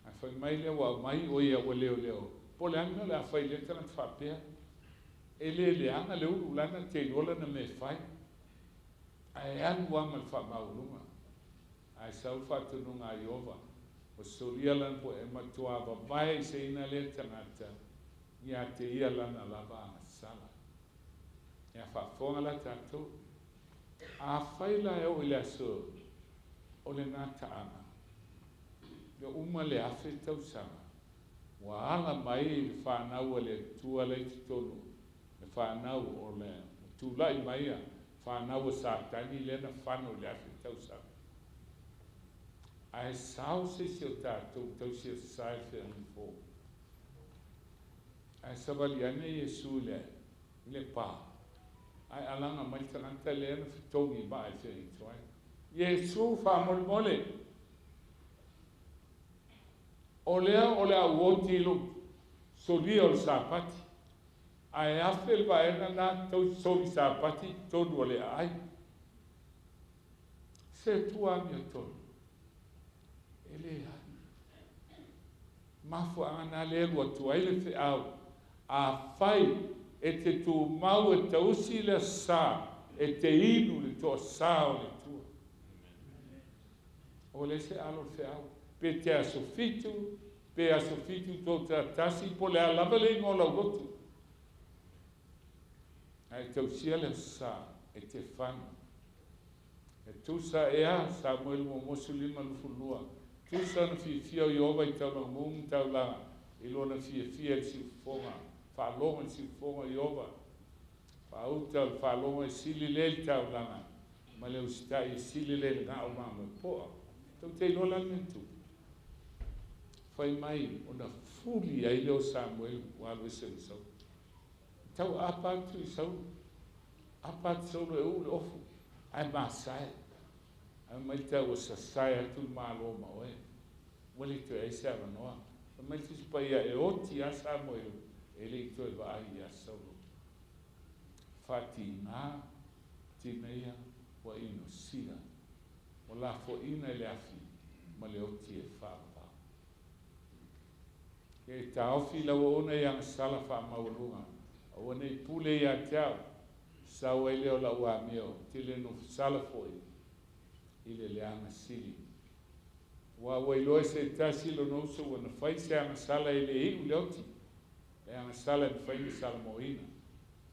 A fai mai le wa mai o ia wa leo leo. Po le anga le a fai le tana whapea. E le anga le uru lana te rola na me fai. Ai anu ama le wha maurunga. Ai sau whatununga I ova. O soria lan po e matua wa vai se ina le tanata. Ia te ia lana lava ana sala. Ia whafonga la tātou. A whaila e o le aso o le ngā taana. Le uma le awhi tausanga. Wa ala mai le whanau le tua le titonu. Le whanau o le tūlai mai a whanau sātani le na whanau le awhi tausanga. Ai sao se o tātou tausi o sai whengi fō. Ai sabali ane Yesu le pā. Ai alanga mai tananta le na fitongi ba ai whengi toai. Yesu whamol mole. O lea uoti ilu. Soli o le sāpati. Ai awhel ba ena nā tau soli sāpati tonu o le ai. Se tua mi o tonu. Ele ai. Mafu ana le lua tua ele FEAU. A fai e te tu mau e tausi le sā. E te inu le toa sā o le tua. O le se alo FEAU. Pe te asofitu. Pe asofitu tō te tasi. Po le alava le ngola ugotu. Ai tausia le sā. E te whanu. E tusa ea Samuel mo mosulima lufulua. Tusa na fia I ova I tau na mungu tau la. I lona fia si fonga. Whalonga si fonga I ova. Whauta whalonga sili le tau langa. Ma leo stai sili le ngā o mama poa. Tau te lola nentu. Whai mai o na fuli ai leo Samuel walu se sau. Tau apatu I sau. Apatu sau le ule ofu. Ai masai. Ai mai tau o sasai atu malo ma oe. Wale tu e se ava noa. Ai mai tu pa ia e oti a Samuel. E le tu e va ai a saulo. Fati ngā. Tineia wa ino sia. O la fo ina e le afi. Ma le oti e whapa. E ta ofi la o ona yang sala wha maurunga. O ona I pule ia teau. Sau e leo la ua meo. Tile no sala foi. Ile leanga sili. Wa wailoe se tasi lo nouso wana whai se anga sala ele iu leoti. Le anga sala ni whai ni sala moina.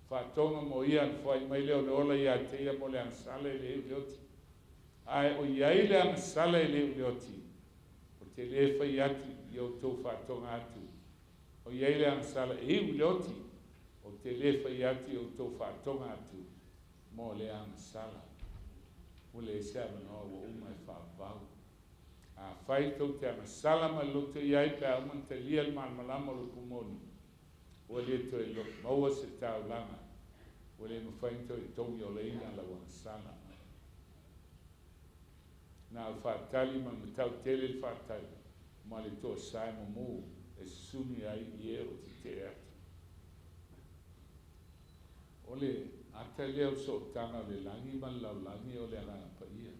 Whatonga mo ia ni whai mai leo le ola ia te ia mo le anga sala ele iu leoti. Ai o iai le anga sala ele iu leoti. O te le whai atu iau tau whatonga atu. O iai le anga sala iu leoti. O te le whai atu iau tau whatonga atu. Mo le anga sala. O le se ava noa wa uma e whaavau. A whai tau te ana salama loto iai pe a umanta lia le malmalama lo kumoni. O le to e lo maua se tau langa. O le mawhainto e tongi o le ina la wang sana. Na al whaatali ma matau tele le whaatali. Ma le to sai mo mu e suni ai I ero ti te atu. O le ata leo so tanga le langi man lau langi o le ananga pa ia.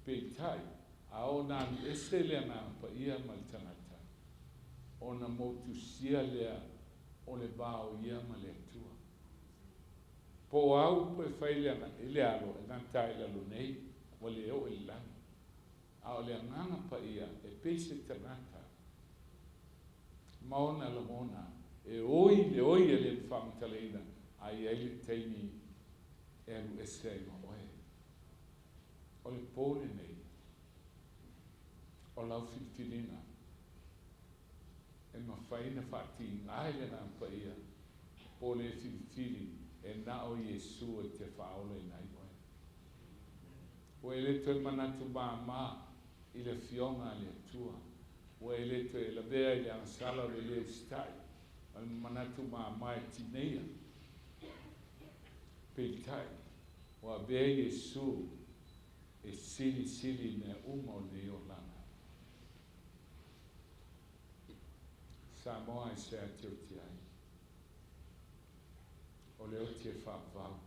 Pe tai, a o na ese le ananga pa ia ma le tangata. O na motu sia lea o le bao ia ma le tua. Po au po e whai le ananga, ele alo, e ngantai la lo nei, o le o e langi. A o le ananga pa ia, e peise tangata. Maona la mona, e oi e le whamataleina. Ai ele teini eru ese ai oe. O le pōne nei. O lau filifilina. E ma whaina whati ngai le nā pa ia. O le filifili e na o Yesu e te whaola I nai oe. O ele toi manatu mā I le fionga le tua. O ele toi la bea I le ansala le le stai. O le manatu mā e tineia. Peitai, wa be Yesu e sili ne uma o ne o lana. Samoa e se ati o ti ai. O le o ti e whaapau.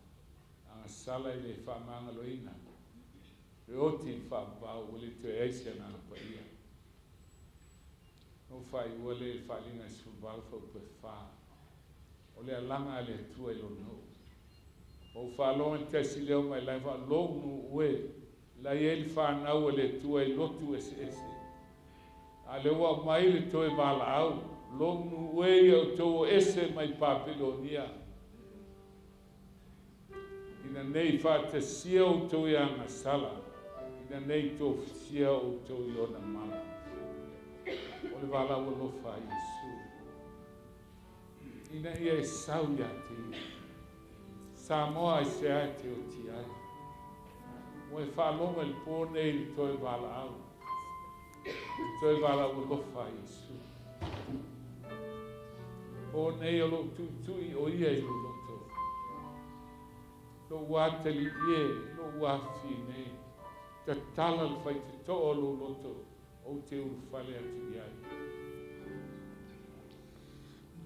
a sala I le whamanga loina. E oti whambau o le tue eisia na pa ia. No whai ua le whalinga suvau whau pe wha. O le alanga le tua ilo no. O whalonga tesi leo mai lai wha longu ue. La ieli whanau o le tua I lotu ese ese. A le ua mai le toe wala au. Longu ue au tau ese mai Papilonia. Ina nei whata sia o tau I anga sala. Ina nei tō sia o tau I ona mama. O le wala o lofa Iesu. Ina ia e sau ia te ia. Samoa I se ai te o ti ai. Mo e whalonga li pōne I toi wala au. Toi wala o lofa Iesu. Pōne o lo tutui o ia I lo loto. Lo wate li ie, lo wafi nei. Ta tala le whai te toa lo loto. O te uru whale atu iai.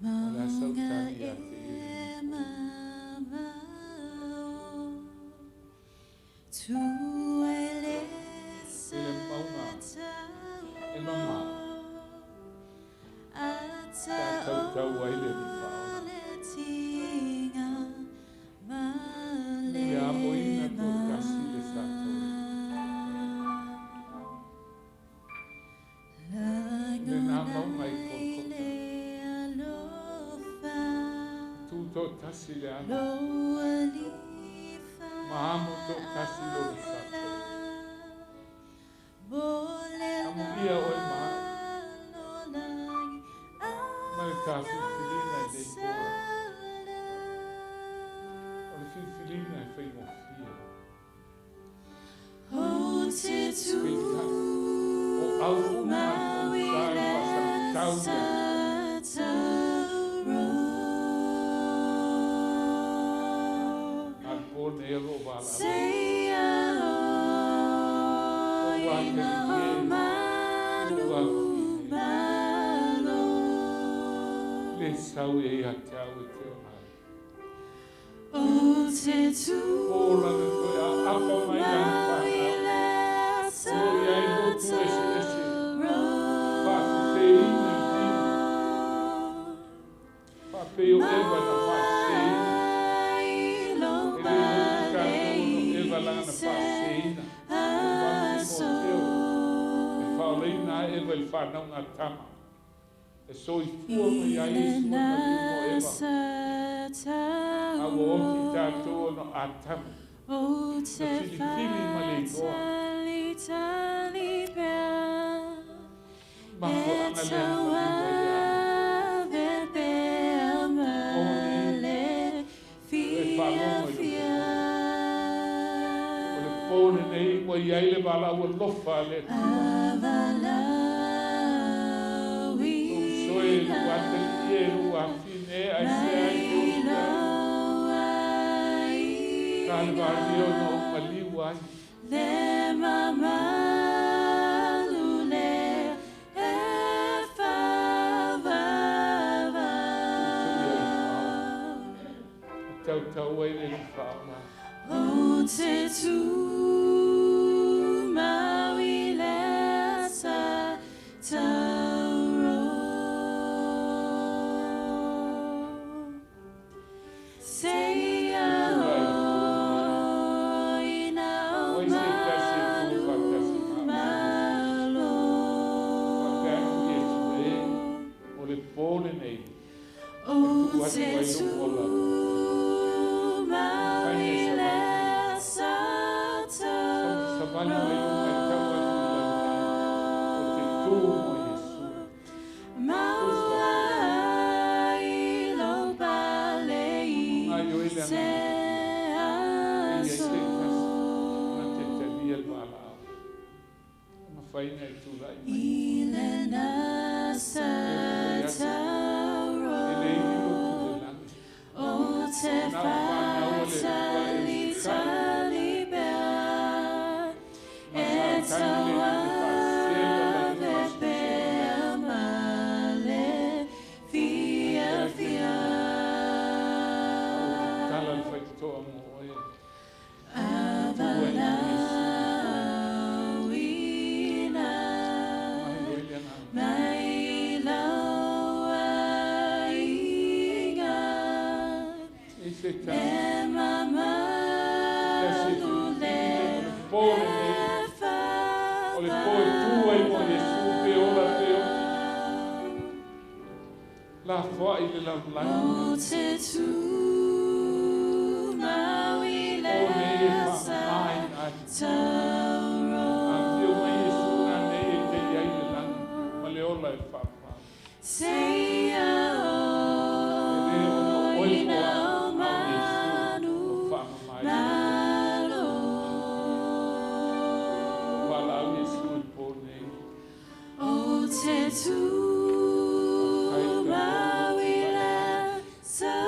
O le asau tani a te ia. Ele maunga. E mama. Ta tau aile ni whao. Ia moina tō kasi le sato. Le nā maunga I kōkota. Tu tō tasi le ana. Mahamo tō tasi lo le sato. Amu ia oi maa. Mai tāwhi whirina I dei kōra. O le whiwhirina I whai mo whia. O au umai o whai wasa tauia. Al pōne e ro wala. O wate I e ua le sau e a te au e te o hai. Ola le koe a apa mai a whana. O ia I lotu ese ese. Whaku te ina I tina. Whape o ewa na whase ina. E le lotu kātou no ewa lana whase ina. O wani mo teo. E whaoleina ewa I whanau ngā tama. E soi fua mai a Iesu na mo ewa. A wo oki tātou no atamu. Na filifili ma le goa. Mako anga le pōne nei mo I aile wala ua lofa le soe luate li e luafine ai se ai te uta. Kāle wāli o no maliu ai. Tau ai le ni whaona. La foi il la lai. O te tu maui le tauro. Io mai Yesu na nei te ai le lang. Ma le ola e fa. Seia o ina o manu malo. Wala Yesu pone. O te tu maui le tauro.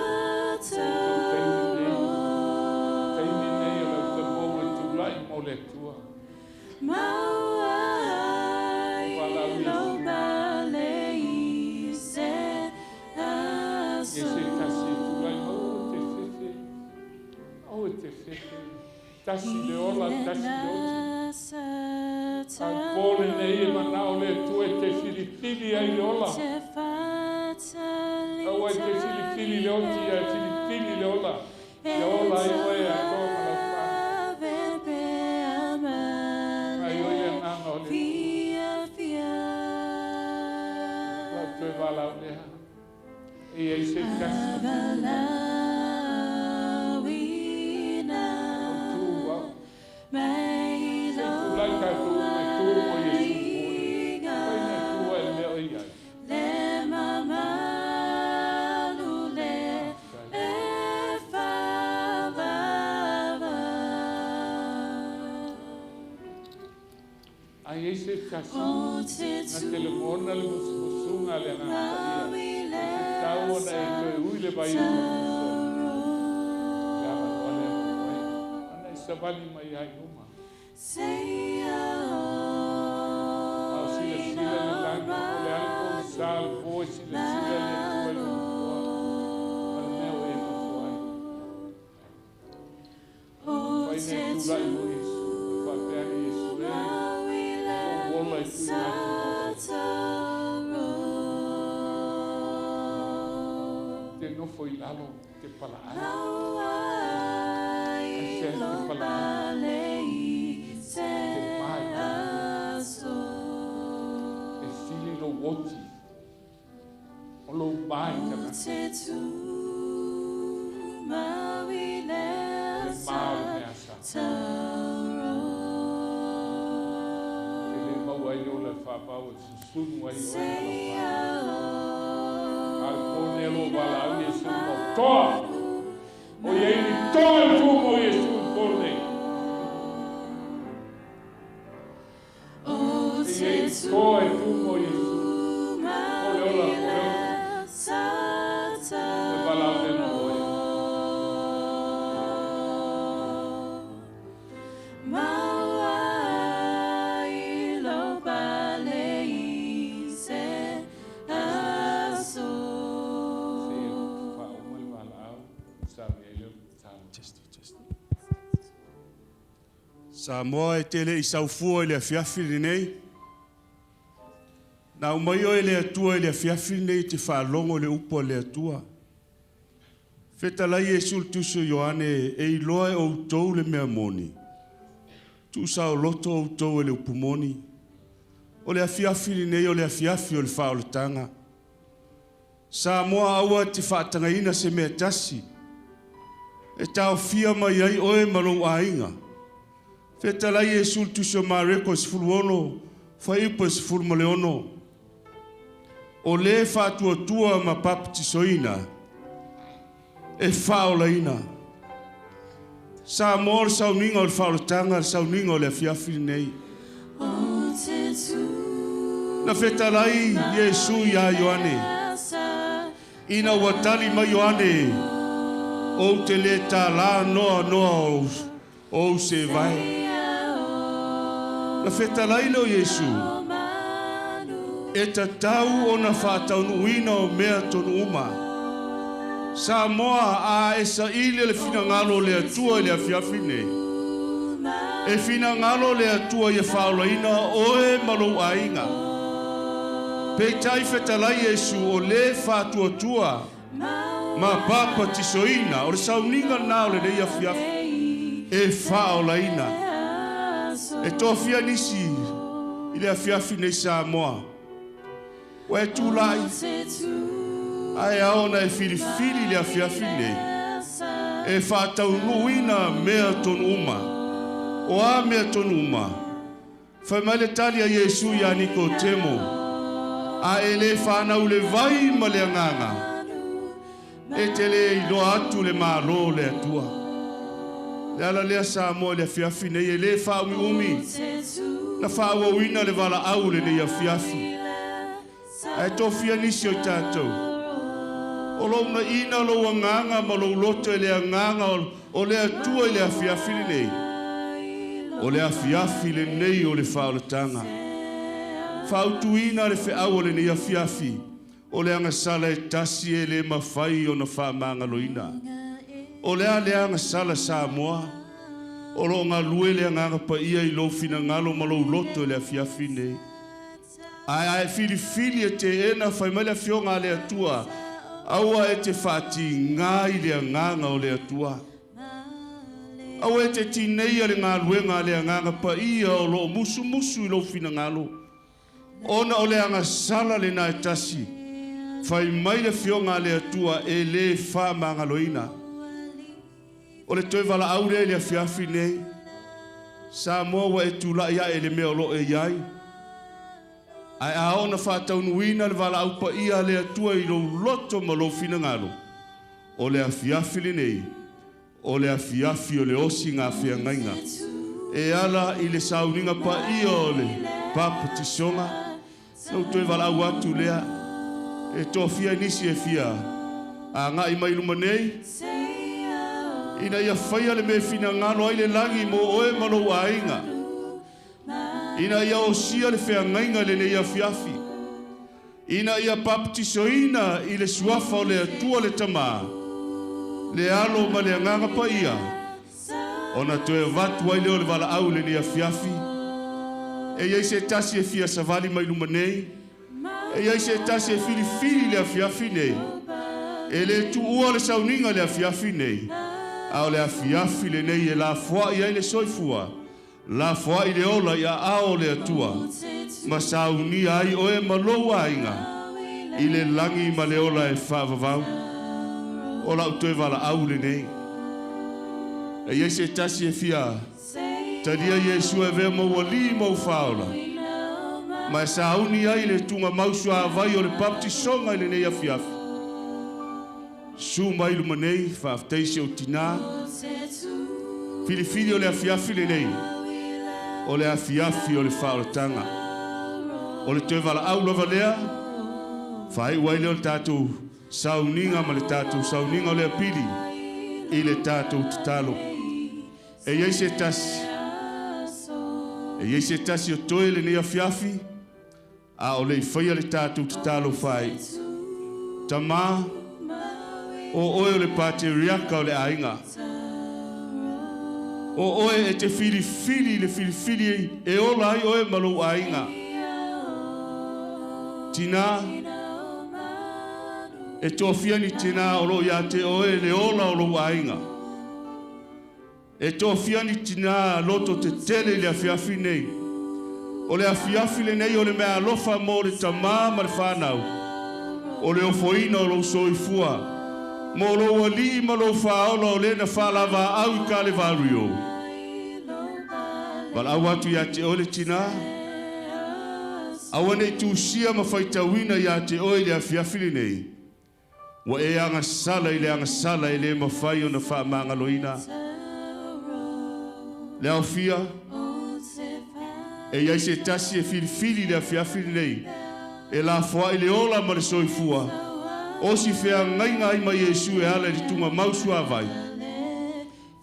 Tem nei o te mo tu lai mo le tua. Mauai lo balei se aso. Ese kasi tu lai mo te fefe. O te fefe. Tasi le ola, tasi le oti. Al pole nei e manao le tue te filifili ai le ola. Au ai te filifili le oti, ai filifili le ola. Le ola ai oe a toma la fa. Ai oe a nana o le. La tue vala o lea. E ai se kasi. Tu wau. Lai ka tu mai tu mo Yesu pole. Pai na tu e leo i ai. Ai ese kasi. Na telemona le musunga le na ia. Tau na e koe ui le bai ui. Ia ma ole mai. Ana isa vali mai ai uma. Au sila sila le langa ole ai kon sal boi sila sila le tua le tua. Ana meo e ma fuai. Pai ne tu lai mo Yesu. Pai peane Yesu e. Ola e tu i te nofo i lalo te pala ai. Te pala ai. Te pai. E sili lo woti. O lo mai kana. Le mau me asa. Te le mau ai o le whapau e susunu ai o e al pone lo wala au Yesu mo toa. O iei ni toa tu mo Yesu pone. Iei toa tu mo Yesu. Ole ola, ole ola. Le wala au le no oe. Sa moa e tele i saufua i le afiafi nei. Na umai o le atua i le afiafi nei te whaalongo le upo le atua. Whetalai Yesu tuso Ioane e iloa e outou le mea moni. Tu sa o loto outou e le upumoni. O le afiafi nei o le afiafi o le whaoletanga. Sa moa aua te whaatangaina se mea tasi. E tau fia mai ai oe malong ainga. Whetalai Yesu tuso mareko e sifuluono, whaipo e sifulumaleono. O le whatuatua ma papu tisoina, e whaolaina. Sa mor sauninga o le whaoletanga, sauninga o le afiafi nei. Na whetalai Yesu ia Ioane, ina watali ma Ioane, o te le tā la noa o se vai. Na whetalai leo Yesu, e ta tau o na whātaunu uina o mea tonu uma. Sa moa a e sa ili le fina ngalo le atua le afiafi nei. E fina ngalo le atua i whaolaina oe malou ainga. Peitai whetalai Yesu o le whātuatua Ma papa tisoina, o le sauninga na o le nei afiafi. E whao laina. E tofia nisi, i le afiafi nei Samoa. Wa e tūlai. Ai aona e filifili le afiafi nei. E whātau nuina mea tonu uma. O a mea tonu uma. Whai mai le tali a Yesu ia niko temo. A e le whanau le vai ma le anganga. E te le ilo atu le malo le atua. Le ala lea Samoa le afiafi nei e le whaumi umi. Na whaawawina le wala au le nei afiafi. E tofia nisi o tātou. O lo na ina lo anganga ma lo loto e le anganga o le atua e le afiafi le nei. O le afiafi le nei o le whaolatanga. Whautuina le whiau o le nei afiafi. O le anga sala e tasi e le mawhai o na whaamanga loina. O le anga sala Samoa. O lo ngā lue le anga pa ia i lo fina ngalo ma lo loto e le afiafi nei. Ai fili e te ena whai mai le fionga le atua. Aua e te whati ngā i le anganga o le atua. Aua e te tinei ale ngā luenga le anganga pa ia o lo musu i lo fina ngalo. Ona o le anga sala le nā e tasi. Whai mai le fionga le atua e le wha mangaloina. O le toi wala aure le afiafi nei. Samoa wa e tula ia e le mea lo e iai. Ai aona whātau nuina le wala au pa ia le atua i lo loto ma lo fina ngalo. O le afiafi le nei. O le afiafi o le osi ngā whia ngainga. E ala i le sauninga pa ia o le Papu tisonga. Nau toi wala au atu lea. E tō fia nisi e fia. A ngā i mai luma nei. Ina ia whaia le me fina ngalo ai le langi mo oe malo ainga. Ina ia o sia le whea ngainga le nei afiafi. Ina ia baptisoina i le suafa o le atua le tama. Le alo ma le anganga pa ia. Ona toe vatu ai leo le wala au le nei afiafi. E iei se tasi e fia savali mai luma nei. E iei se tasi e fili le afiafi nei. E le tu ua le sauninga le afiafi nei. Ao le afiafi le nei e la fua i ai le soifua. La fua i le ola i a ao le atua. Ma sauni ai oe malou ainga. I le langi ma le ola e whaavavau. Ola utoe wala au le nei. E iese tasi e fia. Tadia Yesu e vea mawali mau whaola. Ma sauni ai le tunga mausu a vai o le baptisonga i le nei afiafi. Su mai luma nei, whaafteise o tina. Filifili o le afiafi le nei. O le afiafi o le whaolatanga. O le toe wala au lava lea. Whai waile o le tātou sauninga ma le tātou sauninga o le apili. I le tātou tatalo. E iei se tasi. E iei se tasi o toe le nei afiafi. A o le i whaia le tātou tatalo whai. Tama. O oe o le patriarka o le ainga. O oe e te filifili e ola ai oe malo ainga. Tina. E tofia ni tina o lo ia te oe le ola o lo ainga. E tofia ni tina loto te tele le afiafi nei. O le afiafi le nei o le mea alofa mo le tama ma le whanau. O le ofoina o lo soifua. Mo lo wali ma lo whaola o le na whalava au I ka le vario. Wala au atu ia te ole tina. Awane tu sia ma whaitawina ia te oe le afiafili nei. Wa e anga sala I le mawhai o na whaamanga loina. Le au fia. E iai se tasi e filifili le afiafili nei. E la fua I le ola ma le soifua. O si whea ngainga I ma Yesu e ala li tunga mausu a vai.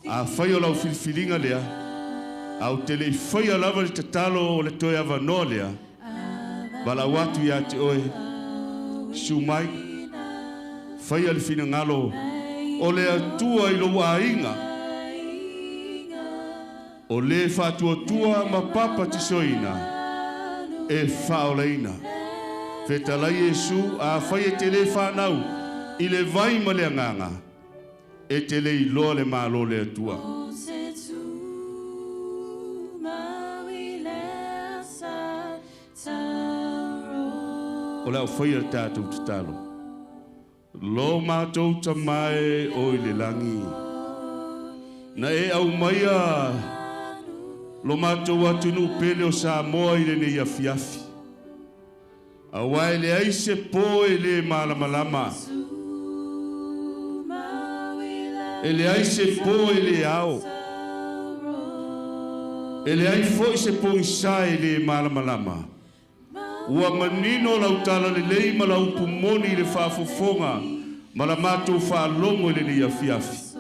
A whai o lau filifilinga lea. Au te le whai a lava li tatalo o le toe ava no lea. Wala watu ia te oe. Su mai. Whai a li fina ngalo. O le atua I lo ainga. O le whatua tua ma papa tisoina. E whaoleina. Fetalai Yesu a whai e te le whanau. I le vai ma le anganga. E te le iloa le malo le atua. O la whai al tātou te talo. Lo mātou ta mai o i le langi. Na e au maia. Lo mātou atu nu pele o Samoa i le nei afiafi. A wai le aise po e le malamalama. E le aise po e le ao. E le ai fo i se po i sa e le malamalama. Ua manino lau tala le lei ma lau pumoni le whaafofonga ma la mātou whaalongo le nei afiafi.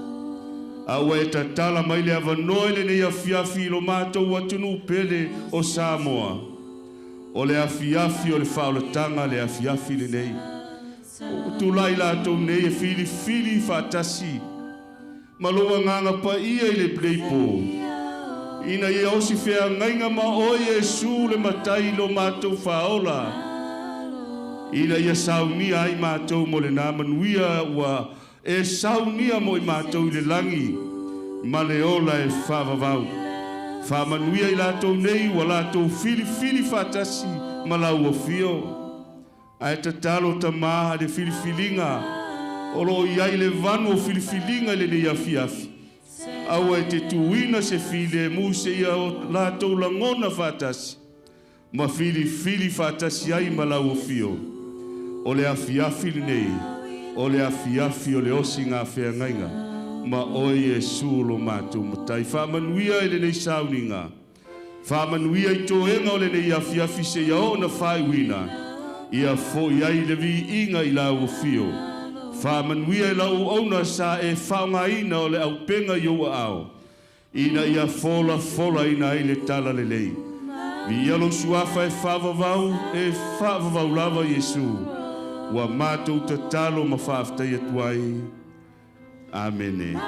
Aua e tatala mai le avanoe le nei afiafi lo mātou atunu pele o Samoa. O le afiafi o le whaolatanga le afiafi le nei. O tulai lātou nei e fili fili whaatasi. Ma loa nganga pa ia i le pleipo. Ina ia osi fea ngainga ma o Yesu le matai lo mātou whaola. Ina ia saunia ai mātou mo le nāmanuia ua e saunia mo i mātou i le langi. Ma le ola e whavavau. Whamanuia i lātou nei wa lātou fili fili whatasi ma lau o fio. Ai ta talo ta maha le fili filinga. Olo iai le vanu o fili filinga le nei afiafi. Aua e te tuina se file muse ia o lātou langona whatasi. Ma fili fili whatasi ai ma lau o fio. O le afiafi nei, o le afiafi o le osi ngā whea ngainga. Ma o Yesu lo mātou matai. Whamanuia e le nei sauninga. Whamanuia i toenga o le nei afiafi se ia o na whaiwina. Ia fo iai le vi inga i lau o fio. Whamanuia e lau auna sa e whaunga ina o le au penga i oa ao. Ina ia fola ina i le tala le lei. Vi alo suafa e whavavau lava Yesu. Wa mātou ta talo ma whaaftai atuai. Amen.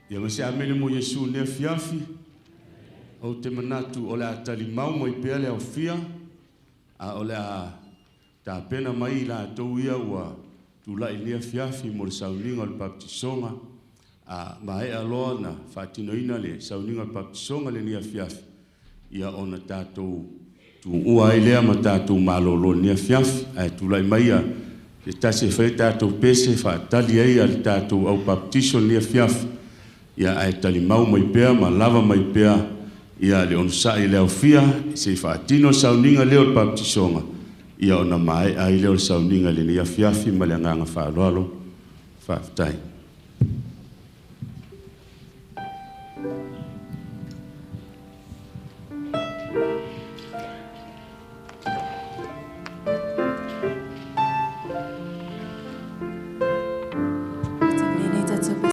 Ia mase amene mo Yesu ne fiafi o te manatu o le atali mau mo i pea le au fia a o le a ta pena mai la tau ia ua tu la i ne fiafi mo le sauninga o le baptisonga a mai aloa na whatinoina le sauninga o le baptisonga le ne fiafi ia ona tātou tu ua i lea ma tātou malolo ne fiafi a tu la i mai a le tase whai tātou pese whaatali ai a le tātou au baptison ne fiafi ia ai tali mau mai pea ma lava mai pea ia le on sa i le aufia se fatino sauninga le o baptisonga ia ona mai ai le o sauninga le ia fiafi ma le nganga faaloalo faaftai